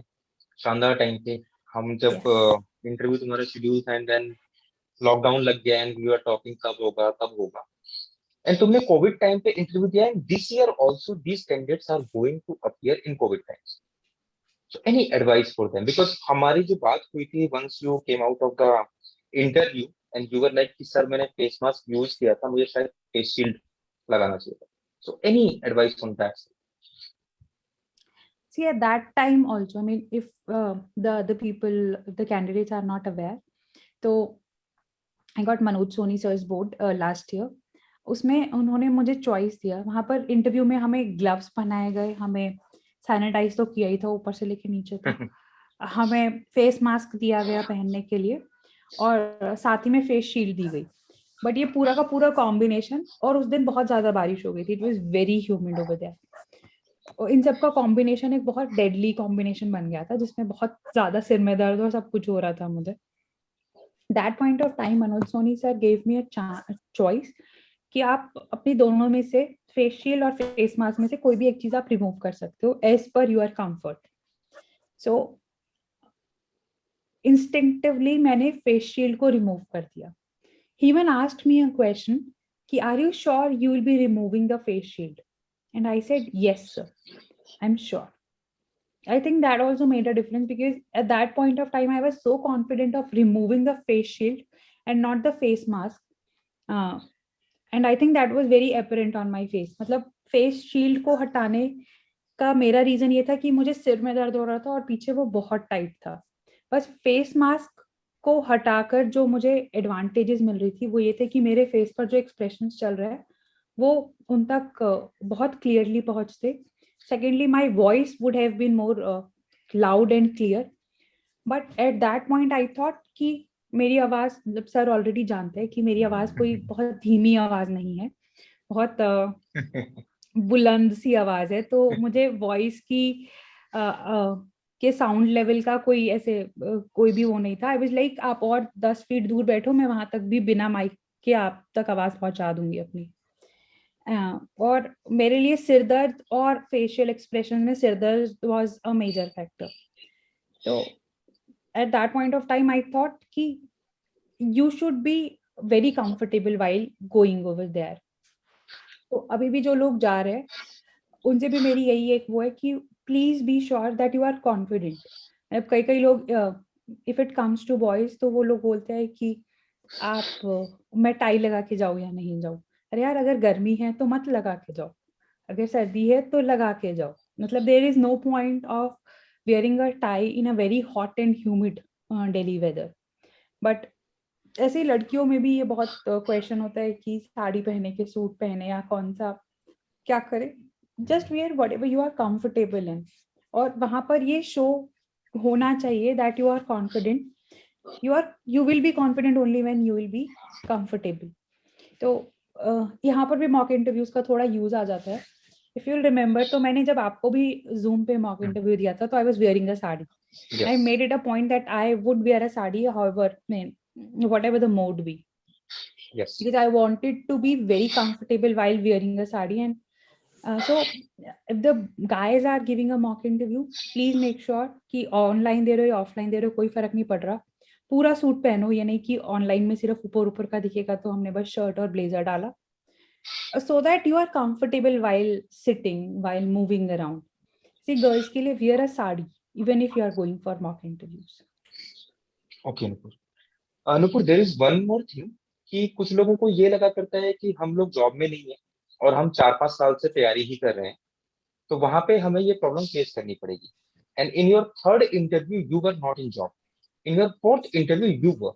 शानदार टाइम पे। हम जब यस इंटरव्यू तुम्हारा शेड्यूल था एंड देन लॉकडाउन लग गया एंड वी आर टॉकिंग कब होगा कब होगा, एंड तुमने कोविड टाइम पे इंटरव्यू दिया and this year also these candidates are going to appear in COVID times, so any advice for them? Because हमारी जो बात हुई थी once you came out of the interview and you were like कि sir मैंने face mask use किया था, मुझे शायद फेस शील्ड लगाना चाहिए था, so any advice on that? See, at that time also, I mean, if the candidates are not aware, so I got Manoj Soni sir's board last year. उसमें उन्होंने मुझे चॉइस दिया, वहां पर इंटरव्यू में हमें ग्लव्स पहनाए गए, हमें सैनिटाइज तो किया ही था ऊपर से लेके नीचे तक, हमें फेस मास्क दिया गया पहनने के लिए, और साथ ही में फेस शील्ड दी गई। बट ये पूरा का पूरा कॉम्बिनेशन, और उस दिन बहुत ज्यादा बारिश हो गई थी, it was very humid over there, और इन सब का कॉम्बिनेशन एक बहुत डेडली कॉम्बिनेशन बन गया था, जिसमें बहुत ज्यादा सिर में दर्द और सब कुछ हो रहा था मुझे। that point of time Manoj Soni sir gave me a choice कि आप अपनी दोनों में से फेशियल और फेस मास्क में से कोई भी एक चीज आप रिमूव कर सकते हो as per your comfort. So instinctively मैंने फेस शील्ड को रिमूव कर दिया. He even asked me a question कि are you sure you will be removing the face shield? And I said yes sir, I'm sure. I think that also made a difference because at that point of time I was so confident of removing the face shield and not the face mask. And I think that was very apparent on my face. मतलब face shield को हटाने का मेरा reason ये था कि मुझे सिर में दर्द हो रहा था और पीछे वो बहुत टाइट था. बस फेस मास्क को हटाकर जो मुझे एडवांटेजेस मिल रही थी वो ये थे कि मेरे फेस पर जो एक्सप्रेशंस चल रहे हैं वो उन तक बहुत क्लियरली पहुंचते. Secondly my voice would have been more loud and clear. But at that point I thought कि मेरी आवाज, मतलब सर ऑलरेडी जानते हैं कि मेरी आवाज कोई बहुत धीमी आवाज नहीं है, बहुत बुलंद सी आवाज है. तो मुझे वॉइस की के साउंड लेवल का कोई ऐसे कोई भी वो नहीं था. आई वाज लाइक आप और 10 फीट दूर बैठो, मैं वहां तक भी बिना माइक के आप तक आवाज पहुंचा दूंगी अपनी. और मेरे लिए सिरदर्द और फेशियल एक्सप्रेशन में सिरदर्द वाज अ मेजर फैक्टर. तो at that point of time I thought कि you should be very comfortable while going over there. तो अभी भी जो लोग जा रहे हैं उनसे भी मेरी यही एक वो है कि please be sure that you are confident. अब कई लोग if it comes to boys तो वो लोग बोलते हैं कि आप मैं टाई लगा के जाऊँ या नहीं जाऊँ. अरे यार, अगर गर्मी है तो मत लगा के जाओ, अगर सर्दी है तो लगा के जाओ. मतलब there is no point of wearing a tie in a very hot and humid Delhi weather. But ऐसे ही लड़कियों में भी ये बहुत क्वेश्चन होता है कि साड़ी पहने के सूट पहने या कौन सा क्या करे. Just wear whatever you are comfortable in. और वहां पर ये शो होना चाहिए that you are confident. you will be confident only when you will be comfortable. तो यहाँ पर भी मॉक इंटरव्यूज का थोड़ा यूज आ जाता है. इफ यू रिमेम्बर, तो मैंने जब आपको भी जूम पे मॉक इंटरव्यू दिया था तो I was wearing a sari. I made it a point that I would wear a sari, however, whatever the mode be. Yes. Because I wanted to be very comfortable while wearing a sari. And so if the guys are giving a mock interview, please make sure कि online दे रहे हो या offline दे रहे हो, कोई फर्क नहीं पड़ रहा. पूरा सूट पहनो, ये नहीं कि ऑनलाइन में सिर्फ ऊपर ऊपर का दिखेगा तो हमने बस शर्ट और ब्लेजर डाला. So that you are comfortable while sitting, while moving around. See, girls के लिए wear a sari even if you are going for mock interviews. Okay, Nupur. Nupur, there is one more thing कि कुछ लोगों को ये लगा करता है कि हम लोग जॉब में नहीं है और हम 4-5 साल से तैयारी ही कर रहे हैं, तो वहां पे हमें ये प्रॉब्लम फेस करनी पड़ेगी. And in your third interview you were not in job, in your fourth interview you were,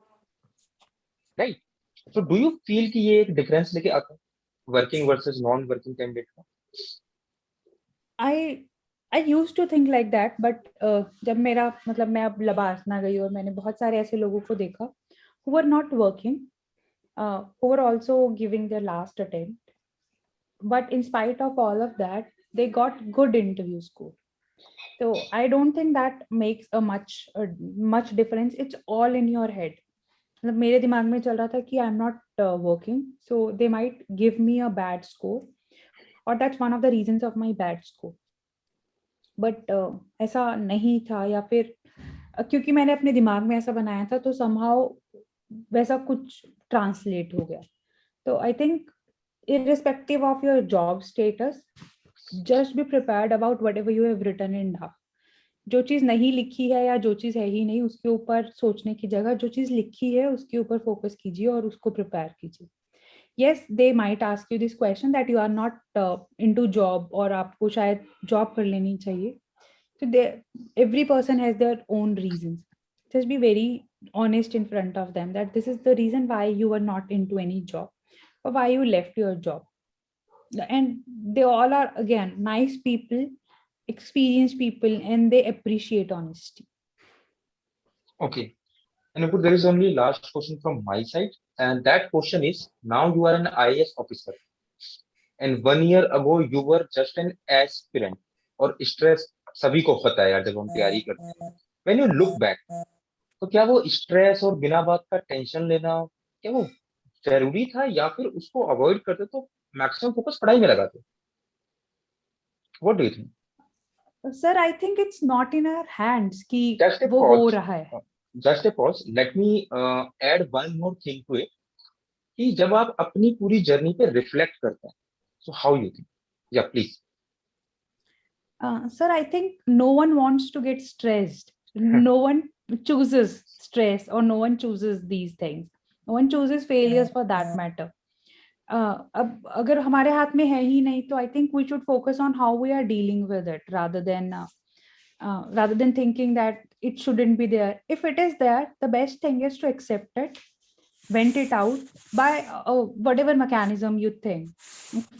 right? So do you feel कि ये एक डिफरेंस लेके आता है working versus non working candidate का? I used to think like that, but जब मेरा मतलब मैं अब लबासना गई और मैंने बहुत सारे ऐसे लोगों को देखा who were not working, who were also giving their last attempt, but in spite of all of that they got good interview score. So I don't think that makes a much difference. It's all in your head. मतलब मेरे दिमाग में चल रहा था कि I am not working, so they might give me a bad score, और that's one of the reasons of my bad score. But ऐसा नहीं था, या फिर क्योंकि मैंने अपने दिमाग में ऐसा बनाया था तो समहाउ वैसा कुछ ट्रांसलेट हो गया. तो I think irrespective of your job status, just be prepared about whatever you have written in draft. जो चीज नहीं लिखी है या जो चीज है ही नहीं उसके ऊपर सोचने की जगह जो चीज लिखी है उसके ऊपर फोकस कीजिए और उसको प्रिपेयर कीजिए. Yes, they might ask you this question that you are not into job और आपको शायद जॉब कर लेनी चाहिए. So every person has their own reasons. Just be very honest in front of them that this is the reason why you are not into any job or why you left your job. And they all are again nice people, experienced people, and they appreciate honesty. Okay. And Nupur, there is only last question from my side, and that question is: now you are an IAS officer, and 1 year ago you were just an aspirant. और stress सभी को पता है यार जब हम तैयारी करते हैं. When you look back, तो क्या वो स्ट्रेस और बिना बात का टेंशन लेना, क्या वो जरूरी था, या फिर उसको अवॉइड करते तो मैक्सिमम फोकस पढ़ाई में लगाते? What do you think? Sir I think it's not in our hands कि जस्ट ए वो हो पॉज, रहा है. Just a pause, let me add one more thing to it, कि जब आप अपनी पूरी जर्नी पे रिफ्लेक्ट करते हैं, सो हाउ यू थिंक? या please. Sir, I think no one wants to get stressed. No one chooses stress, or no one chooses these things. No one chooses failures for that matter. अब अगर हमारे हाथ में है ही नहीं, तो I think we should focus on how we are dealing with it rather than thinking that it shouldn't be there. If it is there, the best thing is to accept it, vent it out by whatever mechanism you think.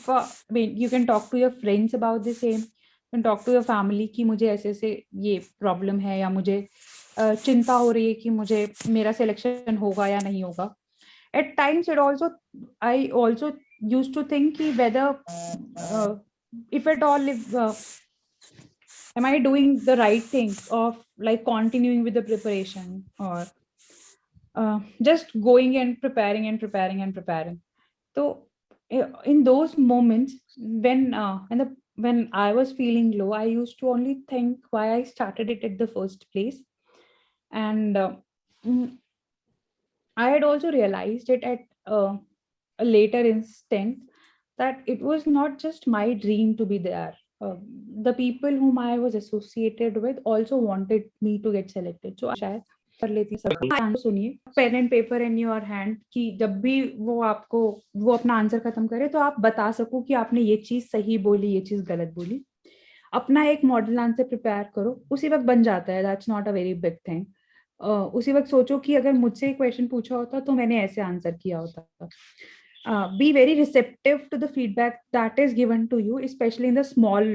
I mean, you can talk to your friends about the same. You can talk to your family कि मुझे ऐसे ऐसे ये problem है, या मुझे चिंता हो रही है कि मुझे मेरा सिलेक्शन होगा या नहीं होगा. At times I also used to think कि whether if at all, am I doing the right thing of like continuing with the preparation, or just going and preparing and preparing and preparing. So in those moments when I was feeling low, I used to only think why I started it at the first place. And mm, I had also realized it at a later instant that it was not just my dream to be there. The people whom I was associated with also wanted me to get selected. So शायद कर लेती सब answer सुनिए, pen and paper in your hand, कि जब भी वो अपना आंसर खत्म करे तो आप बता सको कि आपने ये चीज सही बोली, ये चीज गलत बोली. अपना एक मॉडल आंसर प्रिपेयर करो, उसी वक्त बन जाता है. That's not a very big thing. उसी वक्त सोचो कि अगर मुझसे क्वेश्चन पूछा होता तो मैंने ऐसे आंसर किया होता. Be very receptive to the feedback that is given to you, especially in the small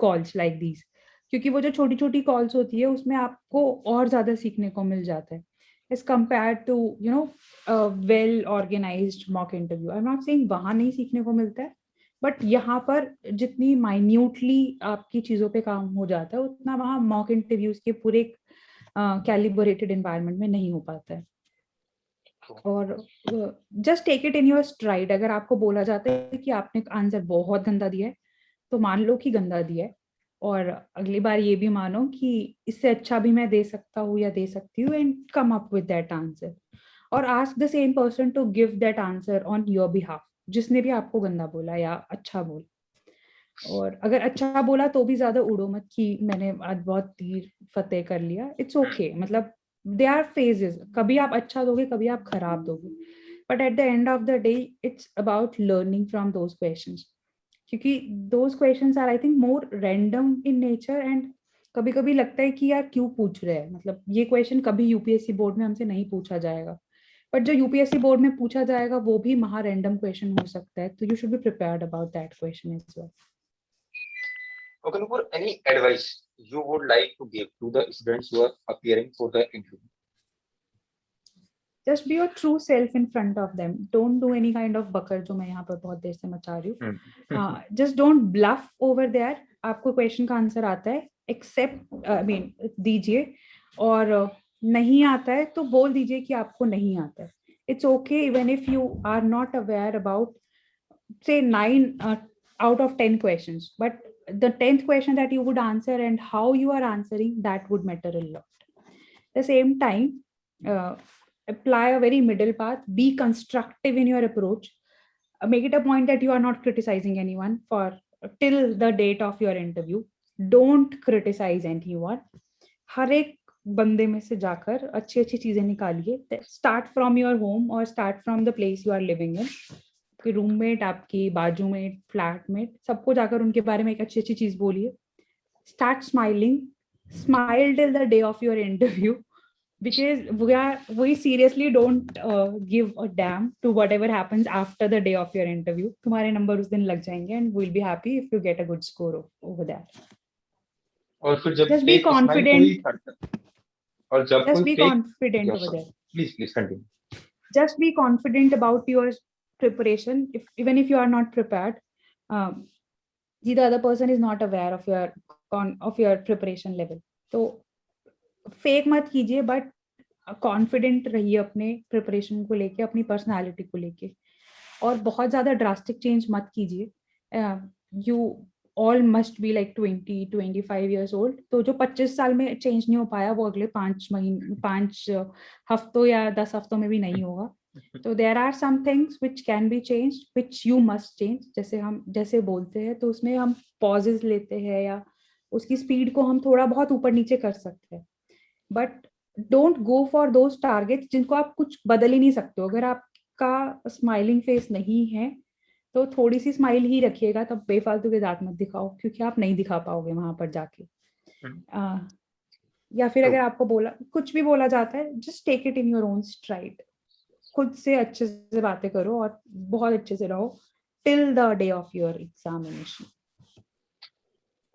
calls like these. क्योंकि वो जो छोटी छोटी कॉल्स होती है उसमें आपको और ज्यादा सीखने को मिल जाता है as compared to well organized mock interview. I'm not saying वहां नहीं सीखने को मिलता है, बट यहाँ पर जितनी माइन्यूटली आपकी चीजों पे काम हो जाता है उतना वहाँ मॉक इंटरव्यूज के पूरे कैलिब्रेटेड एनवायरनमेंट में नहीं हो पाता है. और just take it in your stride. अगर आपको बोला जाता है कि आपने आंसर बहुत गंदा दिया है, तो मान लो कि गंदा दिया है, और अगली बार ये भी मानो कि इससे अच्छा भी मैं दे सकता हूँ या दे सकती हूँ, and come up with that answer. और ask the same person to give that answer on your behalf, जिसने भी आपको गंदा बोला या अच्छा बोला. और अगर अच्छा बोला तो भी ज्यादा उड़ो मत कि मैंने आज बहुत तीर फतेह कर लिया. इट्स ओके, मतलब दे आर फेजेस. कभी आप अच्छा दोगे, कभी आप खराब दोगे, but at the end of the day it's about learning from those questions. क्योंकि those questions are I think more random in nature, and कभी कभी लगता है कि यार क्यों पूछ रहे हैं, मतलब ये क्वेश्चन कभी यूपीएससी बोर्ड में हमसे नहीं पूछा जाएगा. बट जो यूपीएससी बोर्ड में पूछा जाएगा वो भी महा रैंडम क्वेश्चन हो सकता है, तो you should be prepared about that question as well. Okay, Nupur, any advice you would like to give to the students who are appearing for the interview? Just be your true self in front of them. Don't do any kind of बकर जो मैं यहाँ पर बहुत देर से मचा रही हूँ. Just don't bluff over there. आपको क्वेश्चन का आंसर आता है, एक्सेप्ट आई मीन दीजिए, और नहीं आता है तो बोल दीजिए कि आपको नहीं आता है. It's okay even if you are not aware about say 9 out of 10 questions, but the 10th question that you would answer and how you are answering, that would matter a lot. At the same time, apply a very middle path. Be constructive in your approach. Make it a point that you are not criticizing anyone for till the date of your interview. Don't criticize anyone. हर एक बंदे में से जाकर अच्छी अच्छी चीजें निकालिए. Start from your home or start from the place you are living in. आपके रूममेट, आपकी बाजूमेट, फ्लैटमेट, सबको जाकर उनके बारे में एक अच्छी अच्छी चीज बोलिए. Start smiling. Smile till the day of your interview. Because we seriously don't give a damn to whatever happens after the day of your interview. तुम्हारे नंबर उस दिन लग जाएंगे, and we'll be happy if you get a good score over there. और फिर जब Just be fake smile कोई confident. करता, और जब Just कोई be fake, confident yes over sir, there. please continue. Just be confident about your preparation. Even if you are not prepared, the other person is not aware of your preparation level. So fake मत कीजिए, but confident रहिए अपने preparation को लेके, अपनी personality को लेके, और बहुत ज्यादा ड्रास्टिक चेंज मत कीजिए। You all must be like 20-25 years old, तो जो 25 साल में चेंज नहीं हो पाया वो अगले 5 हफ्तों या 10 हफ्तों में भी नहीं होगा। तो there are some things which can be change, which you must change. जैसे हम जैसे बोलते हैं तो उसमें हम पॉजेज लेते हैं या उसकी स्पीड को हम थोड़ा बहुत ऊपर नीचे कर सकते हैं, but don't go for those targets जिनको आप कुछ बदल ही नहीं सकते हो। अगर आपका स्माइलिंग फेस नहीं है तो थोड़ी सी स्माइल ही रखिएगा, तब बेफालतू के दांत मत दिखाओ, क्योंकि आप नहीं दिखा पाओगे वहां पर जाके। या फिर अगर आपको कुछ भी बोला जाता है, just take it in your own stride. खुद से अच्छे से बातें करो और बहुत अच्छे से रहो till the day of your examination.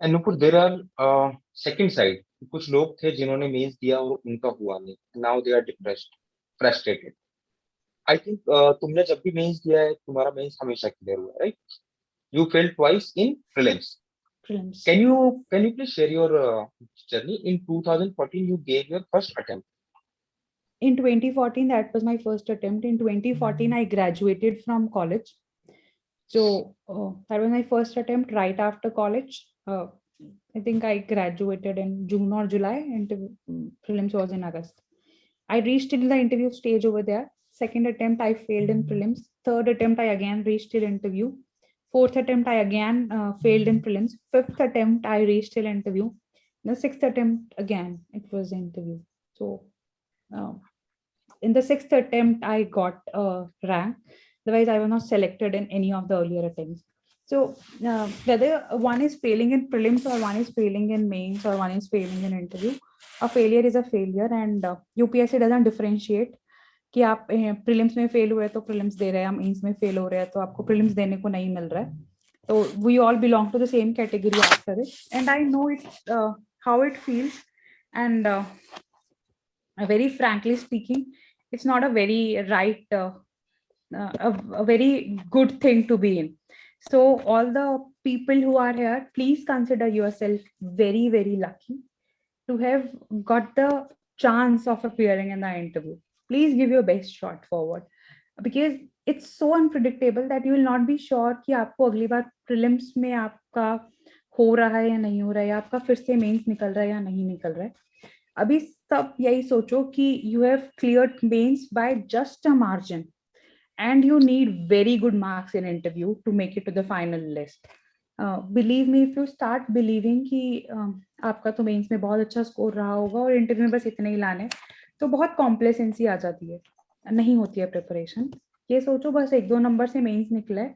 And Nupur there are second side, कुछ लोग थे जिन्होंने मेंस दिया और उनका हुआ नहीं, now they are depressed, frustrated. I think तुमने जब भी मेंस दिया है तुम्हारा मेंस हमेशा क्लियर हुआ, right? You failed twice in prelims. Prelims. Can you please share your journey? In 2014, you gave your first attempt. In 2014, that was my first attempt. In 2014, I graduated from college. So that was my first attempt right after college. I think I graduated in June or July, and prelims was in August. I reached till the interview stage over there. Second attempt, I failed in prelims. Third attempt, I again reached till interview. Fourth attempt, I again failed in prelims. Fifth attempt, I reached till interview. The sixth attempt, again, it was interview. So in the sixth attempt, I got a rank. Otherwise, I was not selected in any of the earlier attempts. So whether one is failing in prelims or one is failing in mains or one is failing in interview, a failure is a failure, and UPSC doesn't differentiate कि आप prelims में fail हुए तो prelims दे रहे हैं, mains में fail हो रहे हैं तो आपको प्रीलिम्स देने को नहीं मिल रहा है। तो we all belong to the same category after it, and I know it how it feels, and very frankly speaking, it's not a very right a very good thing to be in. So all the people who are here, please consider yourself very, very lucky to have got the chance of appearing in the interview. Please give your best shot forward, because it's so unpredictable that you will not be sure कि आपको अगली बार prelims में आपका हो रहा है या नहीं हो रहा है, या आपका फिर से मेंस निकल रहा है या नहीं निकल रहा है। अभी सब यही सोचो कि you have cleared mains by just a margin, and you need very good marks in interview to make it to the final list. Believe me, if you start believing कि आपका तो मेंस में बहुत अच्छा स्कोर रहा होगा और interview में बस इतने ही लाने, तो बहुत कॉम्प्लेसेंसी आ जाती है, नहीं होती है प्रिपरेशन। ये सोचो बस 1-2 नंबर से मेंस निकले,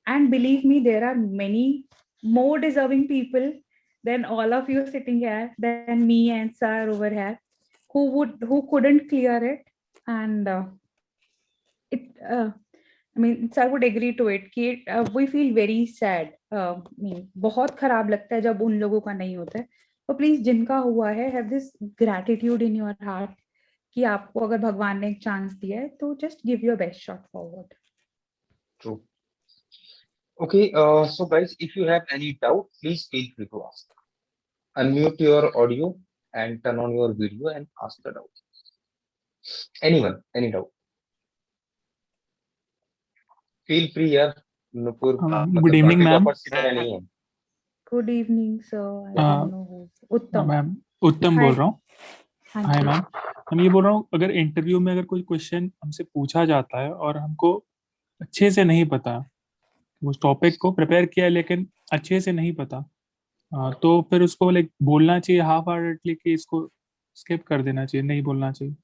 and believe me, there are many more deserving people than all of you sitting here, than me and sir over here, who couldn't clear it, and it I mean, sir would agree to it कि we feel very sad. बहुत खराब लगता है जब उन लोगों का नहीं होता है। तो प्लीज जिनका हुआ है, have this gratitude in your heart कि आपको अगर भगवान ने एक चांस दिया है, तो just give your best shot forward. True. Okay, so guys, if you have any doubt, please feel free to ask. Unmute your audio and turn on your video and ask the doubt. Anyone, any doubt? Feel free यार, Nupur. Good evening, ma'am. नहीं है। Good evening, sir. I don't know who. उत्तम। Ma'am उत्तम Hi. बोल रहा हूँ। हाँ हाय जी। Ma'am, हम ये बोल रहा हूँ, अगर इंटरव्यू में अगर कोई क्वेश्चन हमसे पूछा जाता है और हमको अच्छे से नहीं पता, उस टॉपिक को प्रिपेयर किया है लेकिन अच्छे से नहीं पता, तो फिर उसको लाइक बोलना चाहिए हाफ हार्टेडली कि इसको स्किप कर देना चाहिए, नहीं बोलना चाहिए?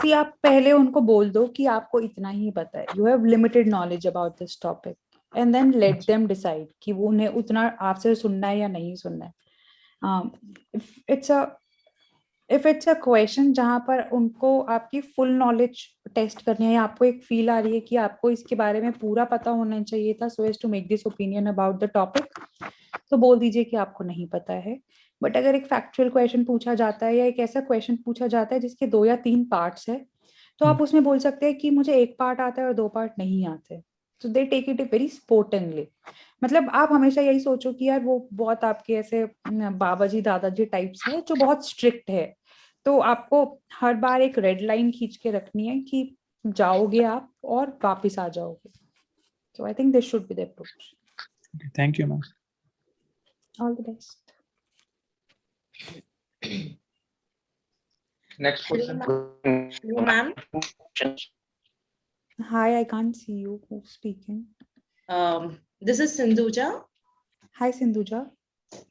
सी आप पहले उनको बोल दो कि आपको इतना ही पता है, you have limited knowledge about this topic, and then let them decide कि वो उन्हें उतना आपसे सुनना है या नहीं सुनना है। इफ इट्स अ क्वेश्चन जहां पर उनको आपकी फुल नॉलेज टेस्ट करनी है, या आपको एक फील आ रही है कि आपको इसके बारे में पूरा पता होना चाहिए था so as to make this opinion about the topic, तो बोल दीजिए कि आपको नहीं पता है। बट अगर एक फैक्चुअल क्वेश्चन पूछा जाता है या एक ऐसा क्वेश्चन पूछा जाता है जिसके 2 या 3 पार्ट्स है, तो आप उसमें बोल सकते हैं कि मुझे 1 पार्ट आता है और 2 पार्ट नहीं आते। So they take it very sportingly. मतलब आप हमेशा यही सोचो कि यार वो बहुत आपके ऐसे बाबा जी दादाजी टाइप्स है जो बहुत स्ट्रिक्ट है, तो आपको हर बार एक रेड लाइन खींच के रखनी है कि जाओगे आप और वापस आ जाओगे. So I think this should be the approach. Thank you, ma'am. All the best. Next question. Hello, ma'am. Hi, I can't see you. Who's speaking? This is Sindhuja. Hi, Sindhuja.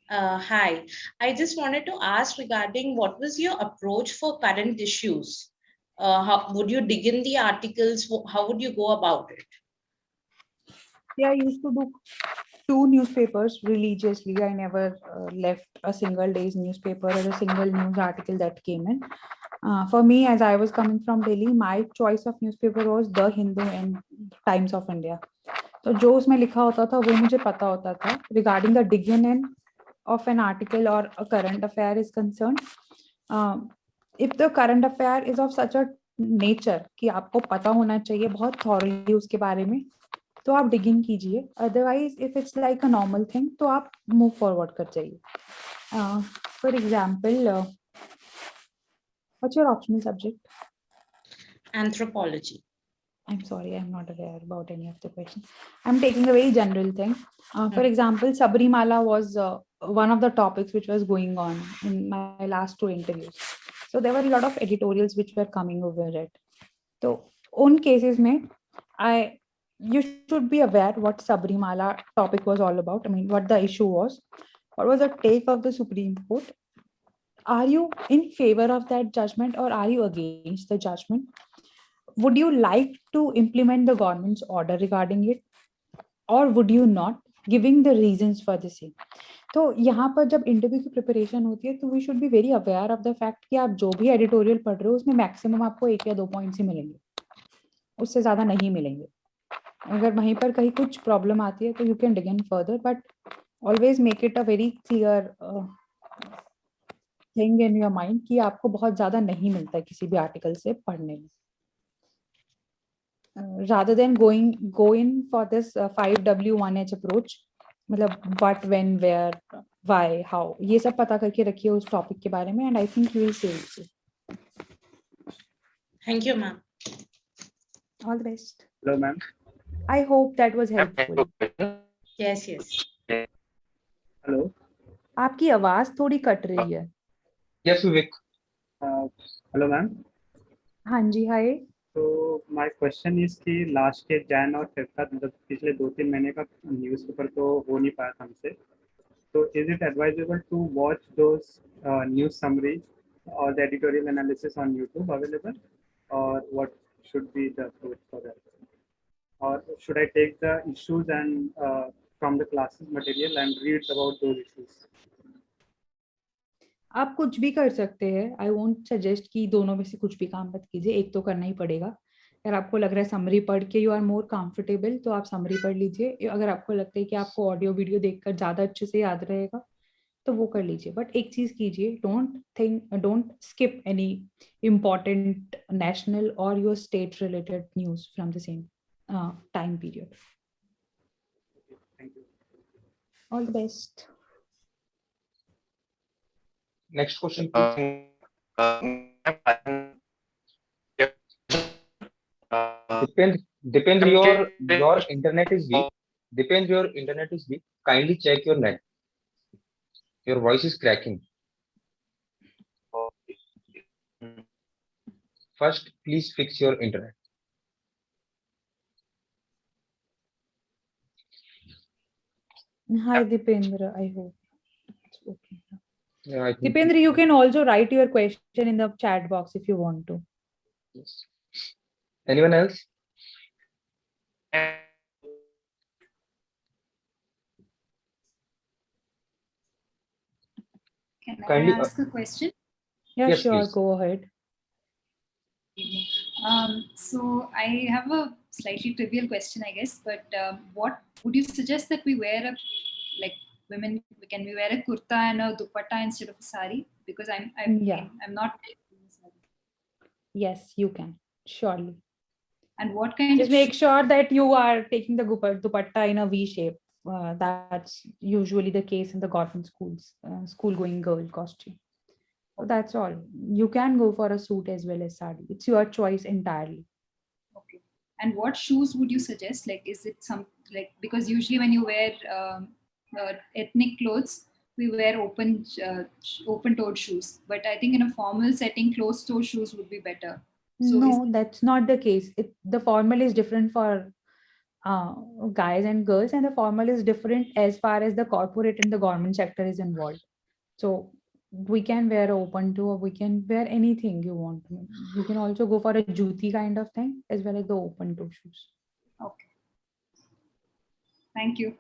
Hi. I just wanted to ask regarding what was your approach for current issues? How would you dig in the articles? How would you go about it? Yeah, I used to do 2 newspapers religiously. I never left a single day's newspaper or a single news article that came in. For me, as I was coming from Delhi, my choice of newspaper was The Hindu and Times of India. तो जो उसमें लिखा होता था वो मुझे पता होता था regarding the digging in of an article or a current affair is concerned. If the current affair is of such a nature कि आपको पता होना चाहिए बहुत thoroughly उसके बारे में, तो आप dig in कीजिए. Otherwise, if it's like a normal thing, तो आप move forward कर जाइए. For example, what's your optional subject? Anthropology. I'm sorry, I'm not aware about any of the questions. I'm taking a very general thing. For example, Sabrimala was one of the topics which was going on in my last 2 interviews. So there were a lot of editorials which were coming over it. So on cases mein, you should be aware what Sabrimala topic was all about. I mean, what the issue was. What was the take of the Supreme Court? Are you in favor of that judgment or are you against the judgment? Would you like to implement the government's order regarding it or would you not, giving the reasons for the same? तो यहाँ पर जब interview की preparation होती है तो we should be very aware of the fact कि आप जो भी एडिटोरियल पढ़ रहे हो उसमें मैक्सिमम आपको 1 या 2 पॉइंट्स ही मिलेंगे, उससे ज्यादा नहीं मिलेंगे. अगर वहीं पर कहीं कुछ प्रॉब्लम आती है तो you can dig in further, but always make it a very clear thing in your mind कि आपको बहुत ज्यादा नहीं मिलता है किसी भी आर्टिकल से पढ़ने में. Rather than go in for this 5W1H approach, मतलब what, when, where, why, how, ये सब पता करके रखिए उस टॉपिक के बारे में, and I think you will save it. Thank you, ma'am. All the best. Hello, ma'am. I hope that was helpful. Yes, yes. Hello. आपकी आवाज थोड़ी कट रही है. Yes, Vivek. Hello, ma'am. हाँ जी, हाय. So my question is कि last के जैन और Feb का मतलब पिछले 2-3 महीने का न्यूज़पेपर तो हो नहीं पाया था हमसे. So is it advisable to watch those news summaries or the editorial analysis on YouTube available, or what should be the approach for that? Or should I take the issues and from the classes material and read about those issues? आप कुछ भी कर सकते हैं. I won't suggest कि दोनों में से कुछ भी काम मत कीजिए, एक तो करना ही पड़ेगा. अगर आपको लग रहा है समरी पढ़ के यू आर मोर कंफर्टेबल तो आप समरी पढ़ लीजिए. अगर आपको लगता है कि आपको ऑडियो वीडियो देखकर ज्यादा अच्छे से याद रहेगा तो वो कर लीजिए. बट एक चीज कीजिए, don't skip any important national or your state related news from the same time period. Thank you. All the best. Next question, please. Depends your internet is weak. Depends your internet is weak. Kindly check your net. Your voice is cracking. First, please fix your internet. Hi Dipendra, I hope it's okay. Yeah, I think. Dipendra, you can also write your question in the chat box if you want to. Yes. Anyone else? Can Kindly, I ask a question? Yeah, Yes, sure, please. go ahead. So I have a slightly trivial question, I guess, but what would you suggest that we wear like women, can we wear a kurta and a dupatta instead of a sari? Because I'm not. Yes, you can, surely. And what kind Just of make sure that you are taking the dupatta in a V shape. That's usually the case in the government schools, school-going girl costume. So that's all. you can go for a suit as well as sari. It's your choice entirely. Okay. And what shoes would you suggest? Like, is it some like, because usually when you wear ethnic clothes, we wear open-toed shoes. But I think in a formal setting, closed-toe shoes would be better. So No, that's not the case. The formal is different for guys and girls, and the formal is different as far as the corporate and the government sector is involved. So we can wear open toe, or we can wear anything you want. You can also go for a juti kind of thing as well as the open toe shoes. okay. Thank you.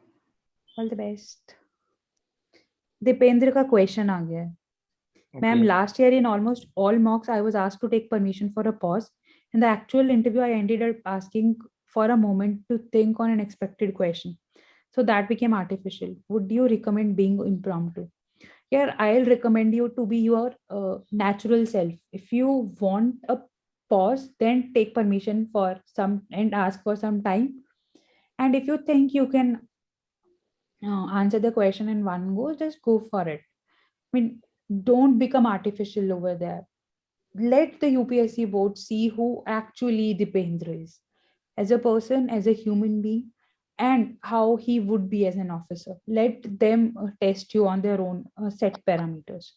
All the best. Dipendra का question आ गया है. Ma'am, Okay. last year in almost all mocks, I was asked to take permission for a pause. In the actual interview, I ended up asking for a moment to think on an expected question. So that became artificial. Would you recommend being impromptu? Here, I'll recommend you to be your natural self. If you want a pause, then take permission for some and ask for some time. And if you think you can answer the question in one go, just go for it. I mean, don't become artificial over there. Let the UPSC board see who actually Dipendra is as a person, as a human being, and how he would be as an officer. Let them test you on their own set parameters.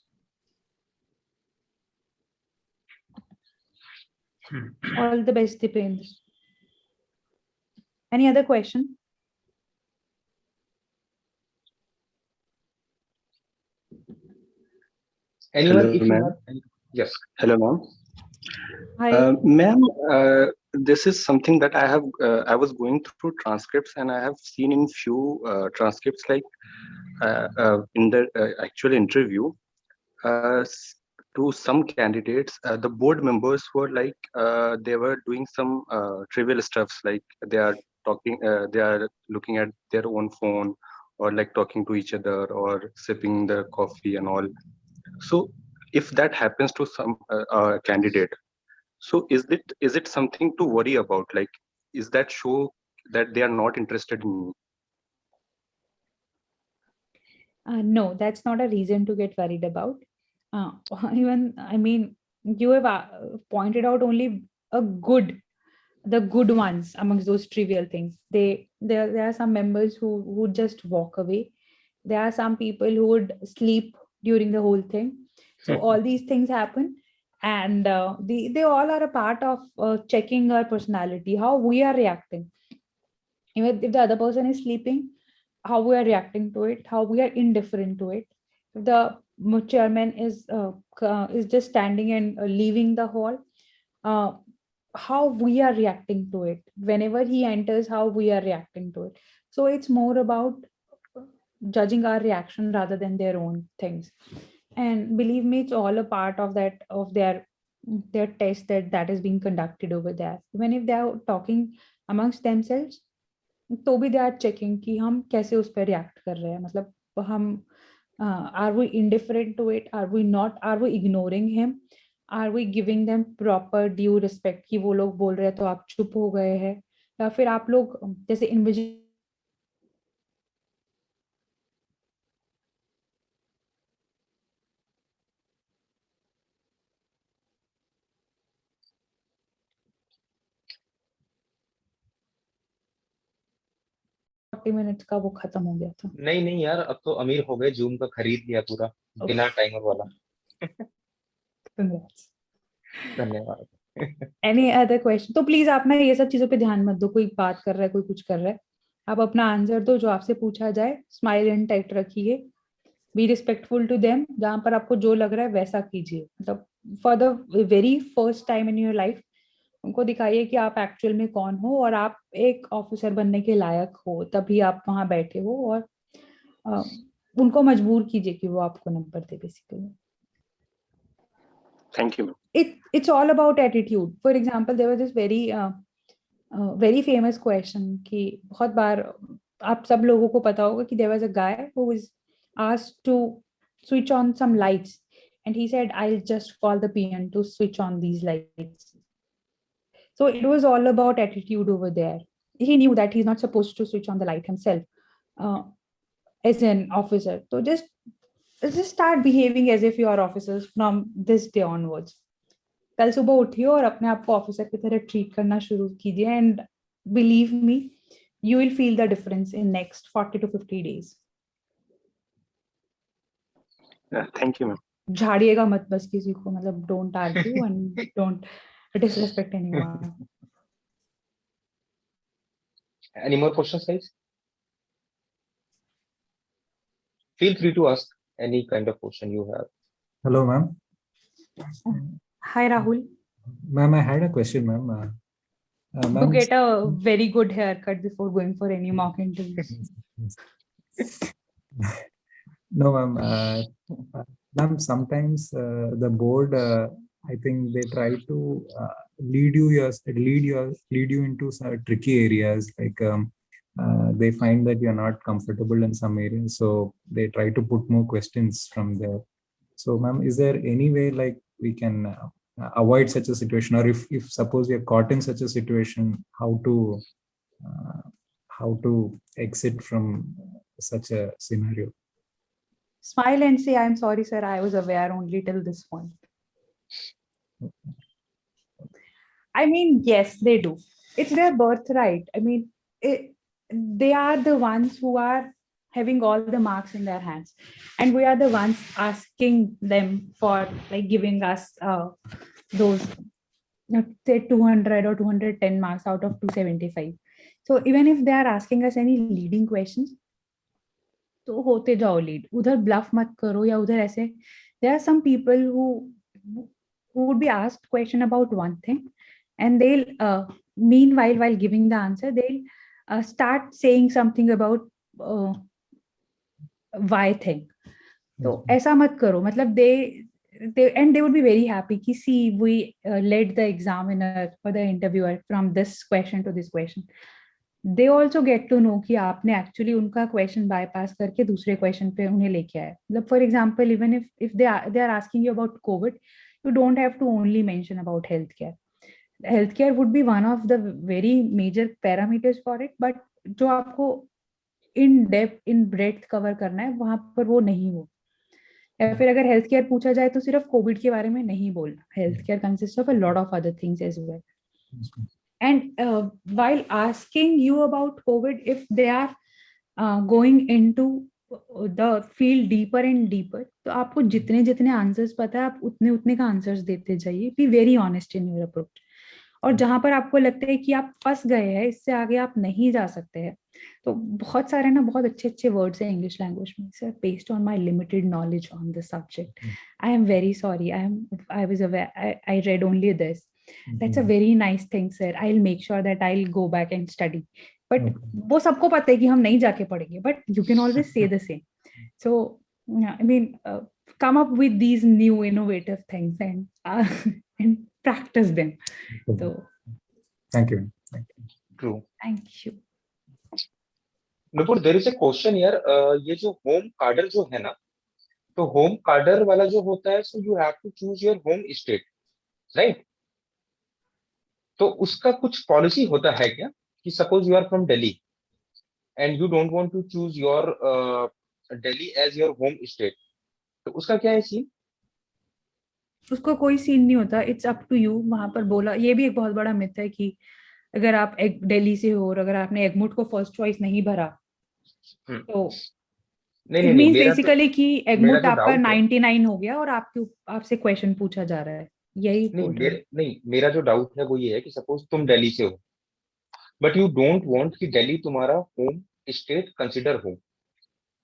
All the best, Dipendra. Any other question? Anyone? Hello, If you ma'am. have any, yes. Hello, ma'am. Hi. Ma'am, this is something that I was going through transcripts, and I have seen in few transcripts, like in the actual interview, to some candidates, the board members were like, they were doing some trivial stuffs, like they are talking, they are looking at their own phone, or like talking to each other, or sipping the coffee and all. So if that happens to some candidate, so is it something to worry about? Like, is that show that they are not interested in me? No, that's not a reason to get worried about. Even, I mean, you have pointed out only the good ones amongst those trivial things. There are some members who would just walk away. There are some people who would sleep during the whole thing. So all these things happen, and they all are a part of checking our personality, how we are reacting. Even if the other person is sleeping, how we are reacting to it, how we are indifferent to it. If the chairman is just standing and leaving the hall, how we are reacting to it. Whenever he enters, how we are reacting to it. So it's more about judging our reaction rather than their own things. And believe me, it's all a part of that, of their test that is being conducted over there. Even if they are talking amongst themselves, तो भी they are checking कि हम कैसे उस पर react कर रहे हैं. मतलब हम are we indifferent to it, are we not, are we ignoring him, are we giving them proper due respect कि वो लोग बोल रहे हैं तो आप चुप हो गए हैं, या फिर आप लोग जैसे इन्विजिल मिनट्स का वो खत्म हो गया था. नहीं यार, अब तो अमीर हो गए, जूम का खरीद लिया पूरा बिना टाइमर वाला. Congrats. धन्यवाद. Any other question? तो प्लीज आप ना ये सब चीजों पे ध्यान मत दो. कोई बात कर रहा है, कोई कुछ कर रहा है, आप अपना आंसर दो जो आपसे पूछा जाए. स्माइल एंड टाइट रखिए. Be respectful to them. जहां पर आपको जो लग रहा है वैसा कीजिए. मतलब for the very first time in your life उनको दिखाइए कि आप एक्चुअल में कौन हो और आप एक ऑफिसर बनने के लायक हो. तभी आप वहां बैठे हो, और उनको मजबूर कीजिए कि वो आपको number they. Basically Thank you. It's all about attitude. For example, there was this very famous question कि बहुत बार आप सब लोगों को पता होगा कि there was a guy who was asked to switch on some lights, and he said, I'll just call the PN to switch on these lights. So it was all about attitude over there. He knew that he's not supposed to switch on the light himself as an officer. So just just start behaving as if you are officers from this day onwards. कल सुबह उठिए और अपने आप को officer की तरह treat करना शुरू कीजिए, and believe me you will feel the difference in next 40 to 50 days. Thank you, ma'am. झाड़िएगा मत बस किसी को, मतलब don't argue and don't disrespect anyone. Any more questions, guys? Feel free to ask any kind of question you have. Hello, ma'am. Hi Rahul. Ma'am, I had a question, ma'am. To Ma'am, get a very good haircut before going for any mock interviews. no, ma'am. Ma'am, sometimes the board, I think they try to lead you into some tricky areas. Like they find that you're not comfortable in some areas, so they try to put more questions from there. So, ma'am, is there any way like we can avoid such a situation, or if suppose we are caught in such a situation, how to exit from such a scenario? Smile and say, I'm sorry, sir, I was aware only till this point. I mean, yes, they do. It's their birthright. I mean, they are the ones who are having all the marks in their hands, and we are the ones asking them for like giving us those say 200 or 210 marks out of 275. So even if they are asking us any leading questions, तो होते जाओ lead, उधर bluff मत करो या उधर ऐसे. There are some people who would be asked question about one thing, and they'll meanwhile while giving the answer they'll start saying something about why thing. तो ऐसा मत करो, मतलब they would be very happy कि see we led the examiner or the interviewer from this question to this question. They also get to know कि आपने actually उनका question bypass करके दूसरे question पे उन्हें लेके आए. मतलब for example, even if they are asking you about COVID, you don't have to only mention about healthcare. Healthcare would be one of the very major parameters for it, but जो आपको in depth, in breadth cover करना है वहाँ पर वो नहीं हो. या फिर अगर हेल्थ केयर पूछा जाए तो सिर्फ कोविड के बारे में नहीं बोलना. Health care consist of a lot of other things as well. And while asking you about COVID, if they are going into the field deeper and deeper, तो आपको जितने जितने आंसर्स पता है आप उतने उतने का आंसर्स देते जाइए. Be very honest in your approach. और जहां पर आपको लगता है कि आप फंस गए हैं, इससे आगे आप नहीं जा सकते हैं, तो बहुत सारे ना बहुत अच्छे अच्छे वर्ड्स हैं इंग्लिश लैंग्वेज में. Sir, based on my limited knowledge on this subject, I am very sorry, I was aware, I read only this. That's a very nice thing sir, I will make sure that I will go back and study. But वो सबको पता है कि हम नहीं जाके पढ़ेंगे, but you can always say the same. So I mean come up with these new innovative things and practice them. So thank you. True. Thank you. Nupur, there is a question here. ये जो home cadre जो है ना, तो home cadre वाला जो होता है, so you have to choose your home state, right? तो उसका कुछ policy होता है क्या कि suppose you are from Delhi and you don't want to choose your Delhi as your home state, तो उसका क्या है सीन? उसको कोई सीन नहीं होता. It's up to you. वहां पर बोला, ये भी एक बहुत बड़ा मिथ है कि अगर आप दिल्ली से हो और अगर आपने एगमोट को फर्स्ट चॉइस नहीं भरा तो इट मींस बेसिकली कि एगमोट आपका 99 हो गया और आपसे क्वेश्चन पूछा जा रहा है. यही नहीं, मेरा जो डाउट है वो ये है कि सपोज तुम दिल्ली से हो बट यू डोंट वांट कि दिल्ली तुम्हारा होम स्टेट कंसीडर हो,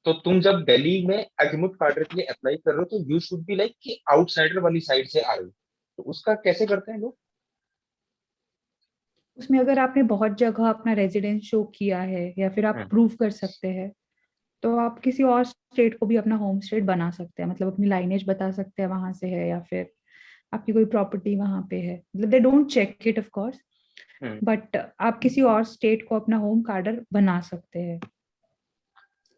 तो तुम जब दिल्ली में एगमोट कार्डर के लिए अप्लाई कर रहे हो तो यू शुड बी लाइक कि आउटसाइडर वाली साइड से आ रहे हो, तो उसका कैसे करते हैं लोग? उसमें अगर आपने बहुत जगह अपना रेजिडेंस शो किया है या फिर आप प्रूव कर सकते हैं, तो आप किसी और स्टेट को भी अपना होम स्टेट बना सकते हैं. मतलब अपनी लाइनेज बता सकते हैं वहां से है, या फिर आपकी कोई प्रॉपर्टी वहां पे है. मतलब they don't check it of course, but आप किसी और स्टेट को अपना होम कार्डर बना सकते हैं.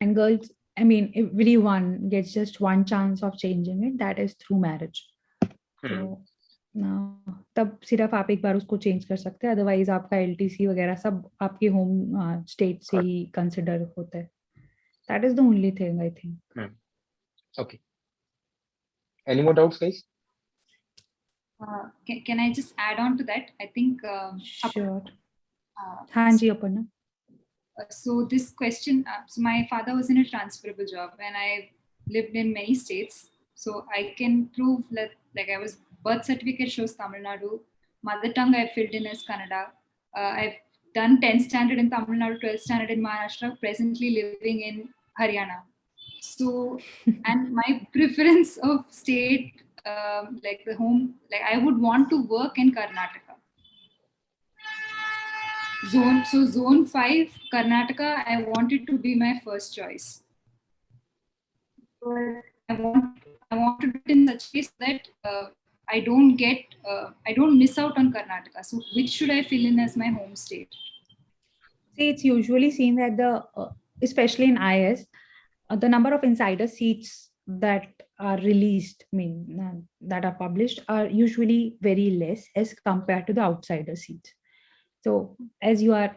And girls, I mean, everyone gets just one chance of changing it. That is through marriage. So, तब सिर्फ आप एक बार उसको चेंज कर सकते हैं. अदरवाइज आपका LTC वगैरह सब आपके होम स्टेट से ही कंसिडर होता है. That is the only thing I think. Okay. Any more doubts, guys? Can I just add on to that? I think Sure. हाँ जी Aparna. So this question, so my father was in a transferable job and I lived in many states. So I can prove that like I was birth certificate shows Tamil Nadu, mother tongue I filled in as Kannada. I've done 10th standard in Tamil Nadu, 12th standard in Maharashtra, presently living in Haryana. So, and my preference of state, like the home, like I would want to work in Karnataka. Zone 5, Karnataka, I want it to be my first choice. But I want to do it in such case that I don't miss out on Karnataka. So which should I fill in as my home state? See, it's usually seen that especially in IS, the number of insider seats that are released, that are published, are usually very less as compared to the outsider seats. So as you are,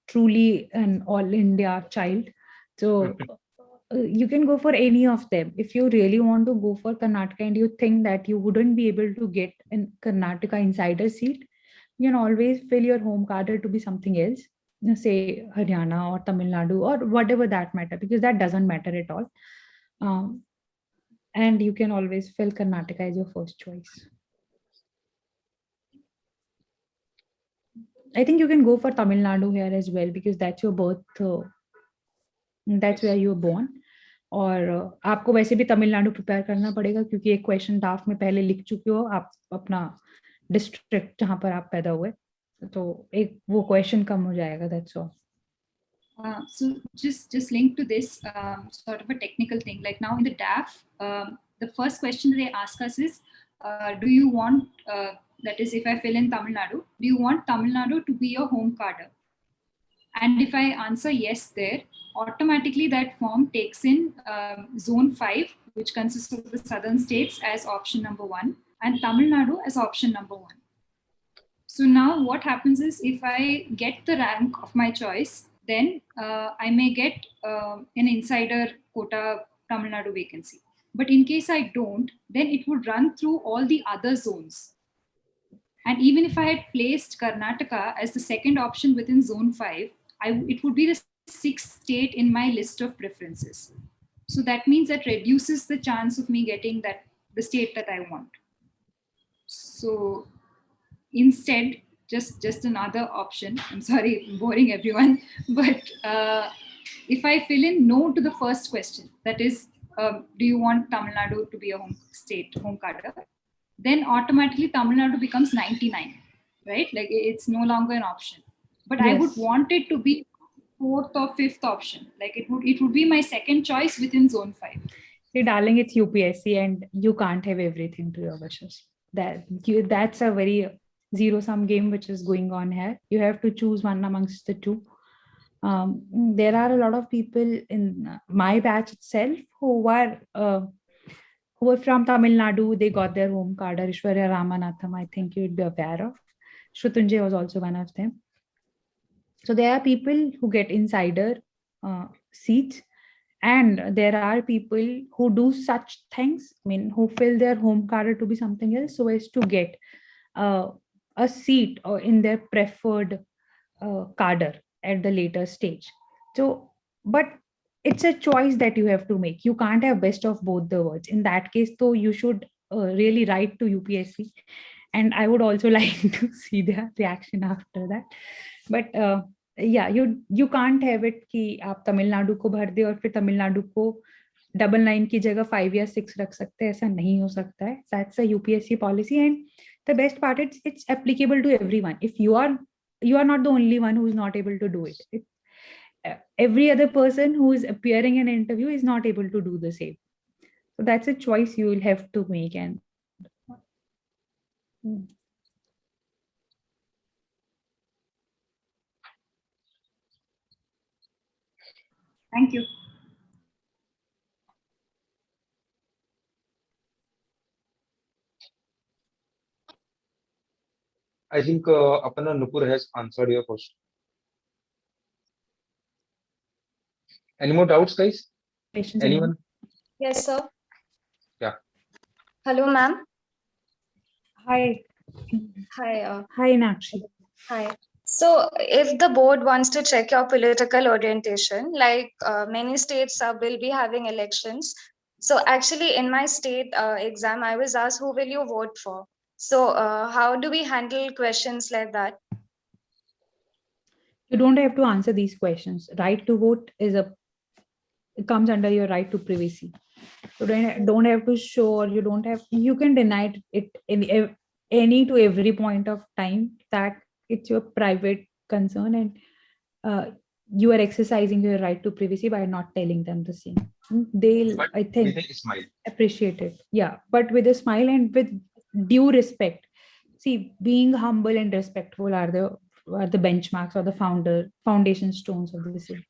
truly an all India child, so you can go for any of them. If you really want to go for Karnataka and you think that you wouldn't be able to get a Karnataka insider seat, you can always fill your home cadre to be something else, say Haryana or Tamil Nadu or whatever that matter, because that doesn't matter at all. And you can always fill Karnataka as your first choice. I think you can go for Tamil Nadu here as well, because that's your birth, that's where you were born. और आपको वैसे भी Tamil Nadu prepare करना पड़ेगा क्योंकि एक question draft में पहले लिख चुके हो आप अपना डिस्ट्रिक्ट जहां पर आप पैदा हुए, तो एक वो क्वेश्चन कम हो जाएगा. That's all. So just linked to this sort of a technical thing, like now in the DAF, the first question they ask us is, do you want, that is if I fill in Tamil Nadu, do you want Tamil Nadu to be your home cadre? And if I answer yes there, automatically that form takes in zone 5, which consists of the southern states, as option number 1 and Tamil Nadu as option number 1. So now what happens is if I get the rank of my choice, then I may get an insider quota Tamil Nadu vacancy. But in case I don't, then it would run through all the other zones. And even if I had placed Karnataka as the second option within zone 5, it would be the 6th state in my list of preferences. So that means that reduces the chance of me getting the state that I want. So instead, just another option. I'm sorry, I'm boring everyone, but if I fill in no to the first question, that is, do you want Tamil Nadu to be a home state, home cadre? Then automatically Tamil Nadu becomes 99, right? Like it's no longer an option. But yes. I would want it to be 4th or 5th option. Like it would be my second choice within zone 5. See, darling, it's UPSC and you can't have everything to your wishes. That's a very zero-sum game which is going on here. You have to choose one amongst the two. There are a lot of people in my batch itself who were from Tamil Nadu. They got their home card. Aishwarya Ramanatham, I think you'd be aware of. Shrutunjay was also one of them. So there are people who get insider seats, and there are people who do such things, who fill their home card to be something else so as to get a seat or in their preferred cadre at the later stage. So, but it's a choice that you have to make. You can't have best of both the worlds. In that case, though, you should really write to UPSC, and I would also like to see their reaction after that. But yeah, you can't have it कि आप तमिलनाडु को भर दे और फिर तमिलनाडु को 99 की जगह 5 या 6 रख सकते हैं. ऐसा नहीं हो सकता है. That's a UPSC policy, and the best part is it's applicable to everyone. If you are not the only one who is not able to do it. Every other person who is appearing in an interview is not able to do the same. So that's a choice you will have to make. And thank you. I think Aparna Nupur has answered your question. Any more doubts, guys? Anyone? Yes, sir. Yeah. Hello, ma'am. Hi. Hi. Hi, Nakshi. Hi. So, if the board wants to check your political orientation, like many states will be having elections. So, actually, in my state exam, I was asked, who will you vote for? So, how do we handle questions like that? You don't have to answer these questions. Right to vote it comes under your right to privacy. You don't have to show, or you can deny it in any to every point of time, that it's your private concern, and you are exercising your right to privacy by not telling them the same. They'll, But I think, with a smile. appreciate it. Yeah, but with a smile and with due respect. See, being humble and respectful are the benchmarks or the foundation stones of the same.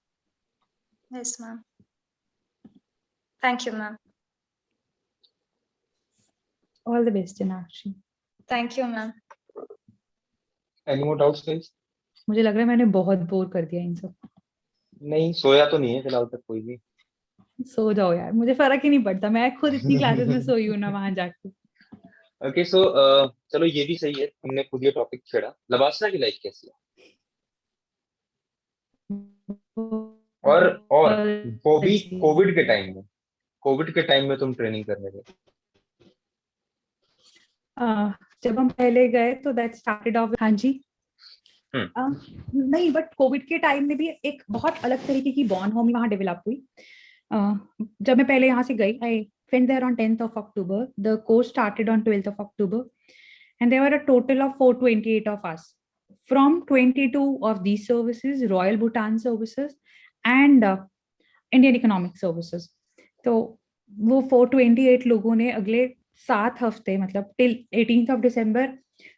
Yes, ma'am. Thank you, ma'am. All the best, Janakshi. Thank you, ma'am. Any more doubts, guys? मुझे लग रहा है मैंने बहुत bore कर दिया इन सब. नहीं, सोया तो नहीं है फिलहाल तक कोई भी. सो जाओ यार, मुझे फर्क ही नहीं पड़ता, मैं खुद इतनी क्लासेस में सोई हूँ ना वहां जाके. ओके, सो चलो ये भी सही है, हमने खुद ये टॉपिक छेड़ा. लबासना की लाइफ कैसी है? और वो भी कोविड के टाइम में तुम ट्रेनिंग करने गए. जब हम पहले गए तो दैट स्टार्टेड ऑफ. हाँ जी. नहीं, बट कोविड के टाइम में भी एक बहुत अलग तरीके की बॉन्ड होमी वहां डेवलप हुई. जब मैं पहले यहाँ से गई, आई went there on 10th of October. The course started on 12th of October, and there were a total of 428 of us from 22 of these services, Royal Bhutan services and Indian Economic Services. तो वो 428 लोगों ने अगले 7 हफ्ते, मतलब till 18th of December,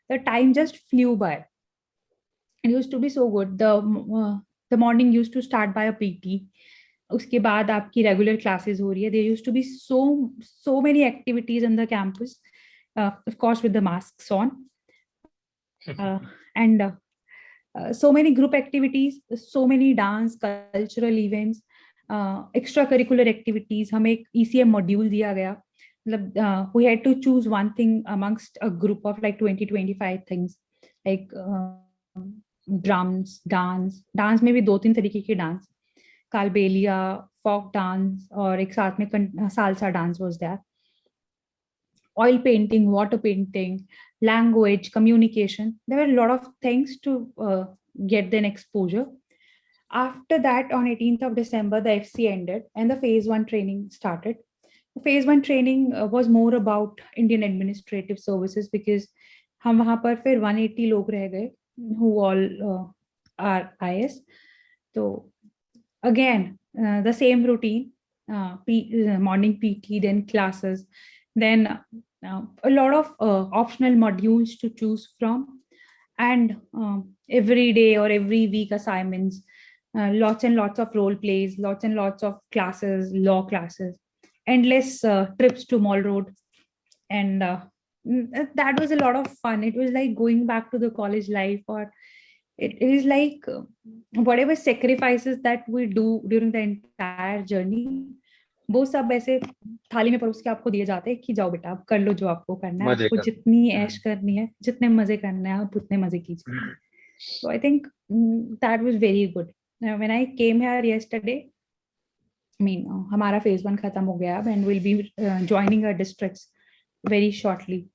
the time just flew by. It used to be so good. The morning used to start by a PT. उसके बाद आपकी रेगुलर क्लासेस हो रही है. There used to be so many activities in the campus, of course with the masks on, and so many group activities, so many dance, cultural events, extracurricular activities. हमें एक ECM module दिया गया. मतलब we had to choose one thing amongst a group of like 20-25 things, like drums, dance में भी 2-3 तरीके के dance, Kalbelia, folk dance, और एक साथ में salsa dance was there. Oil painting, water painting, language, communication. There were a lot of things to get then exposure. After that, on 18th of December, the FC ended and the phase 1 training started. The phase 1 training was more about Indian administrative services, because हम वहाँ पर फिर 180 लोग रह गए who all are IS. So again, the same routine, morning PT, then classes, then a lot of optional modules to choose from, and every day or every week assignments, lots and lots of role plays, lots and lots of classes, law classes, endless trips to Mall Road. And that was a lot of fun. It was like going back to the college life, or it is like whatever sacrifices that we do during the entire journey, वो सब ऐसे थाली में परोस के आपको दिए जाते हैं कि जाओ बेटा, आप कर लो जो आपको करना है, आपको जितनी ऐश करनी है, जितने मजे करने हैं, आप उतने मजे कीजिए. So I think that was very good. When I came here yesterday, I mean, हमारा phase 1 खत्म हो गया and we'll be joining our districts very shortly.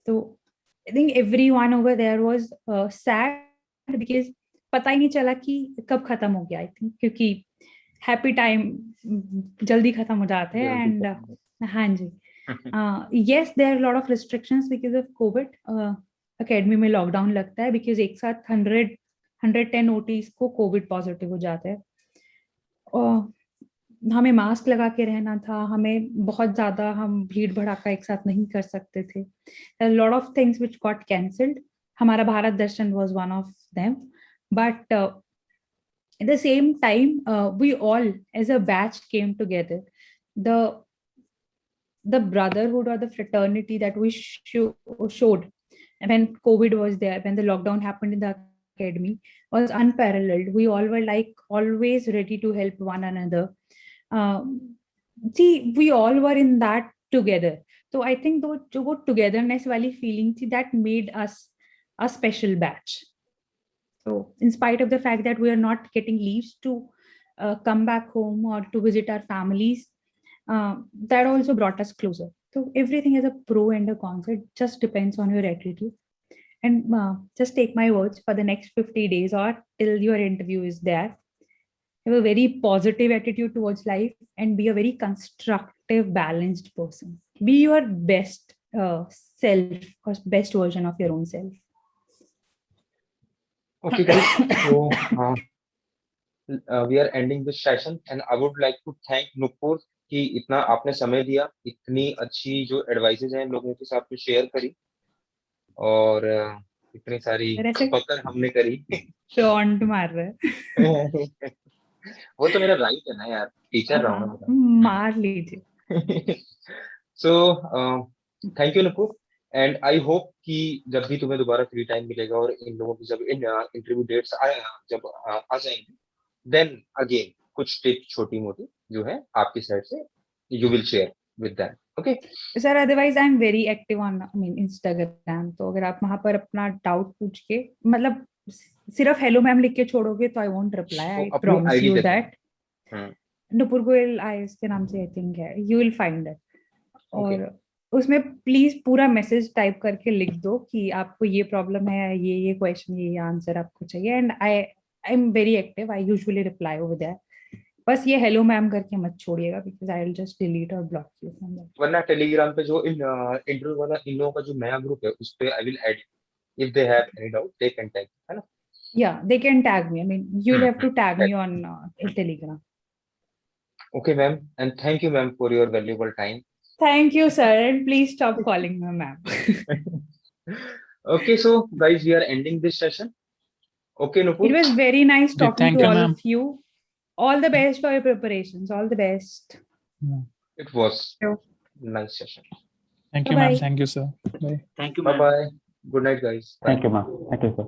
So I think everyone over there was sad because पता ही नहीं चला कि कब खत्म हो गया. I think क्योंकि happy time जल्दी खत्म हो जाते हैं. And हाँ जी, yes, there are a lot of restrictions because of COVID. Academy में lockdown लगता है because एक साथ 110 OTs को COVID positive हो जाते हैं. हमें मास्क लगा के रहना था, हमें बहुत ज्यादा हम भीड़ भड़ाका एक साथ नहीं कर सकते थे. A lot of things which got cancelled. हमारा भारत दर्शन was one of them. But at the same time, we all as a batch came together. The brotherhood or the fraternity that we showed when COVID was there, when the lockdown happened in the academy, was unparalleled. We all were like always ready to help one another. See, we all were in that together. तो I think जो वो togetherness वाली feeling थी, that made us a special batch. So in spite of the fact that we are not getting leaves to come back home or to visit our families, that also brought us closer. So everything has a pro and a con. So it just depends on your attitude. And just take my words, for the next 50 days or till your interview is there, have a very positive attitude towards life and be a very constructive, balanced person. Be your best self or best version of your own self. Okay, guys. So we are ending this session, and I would like to thank Nupur कि इतना आपने समय दिया, इतनी अच्छी जो advices हैं लोगों के साथ में शेयर करी, और इतनी सारी पकड़ हमने करी। टॉन्ट मार रहा है। वो तो मेरा राइट है ना यार, टीचर रहा हूँ, मार लीजिए। So thank you Nupur, and I hope कि जब भी तुम्हें दोबारा फ्री टाइम मिलेगा और इन लोगों की जब इंटरव्यू डेट्स जब आ जाएंगे, then again कुछ टिप छोटी मोटी जो है आपकी साइड से you will share with them. Okay sir, otherwise I'm very active on Instagram, तो अगर आप वहां पर अपना डाउट पूछ के, मतलब सिर्फ हेलो मैम लिख के छोड़ोगे तो I won't reply. I promise you that. Nupur Goyal IAS के नाम से I think है, you will find it. और उसमें प्लीज पूरा मैसेज टाइप करके लिख दो कि आपको ये प्रॉब्लम है, ये क्वेश्चन, ये आंसर आपको चाहिए, and I am very active, I usually reply over there. बस ये हेलो मैम करके मत छोड़िएगा, because I will just delete और ब्लॉक यू फ्रॉम दैट. वरना टेलीग्राम पे जो इंटरव्यू वाला इन लोगों का जो नया ग्रुप है उस पे I will add, if they have any doubt they can tag, है ना? या they can tag me, I mean you will have to tag me on Telegram. Okay ma'am, and thank you ma'am for your valuable time. Thank you sir, and please stop calling me ma'am. Okay, so guys, we are ending this session. Okay Nupur, it was very nice talking to all ma'am. of you. All the best for your preparations. All the best. it was nice session. Thank you ma'am. Thank you sir. Bye. Thank you, bye bye. Good night guys. Bye. Thank you, ma'am. Thank you, sir.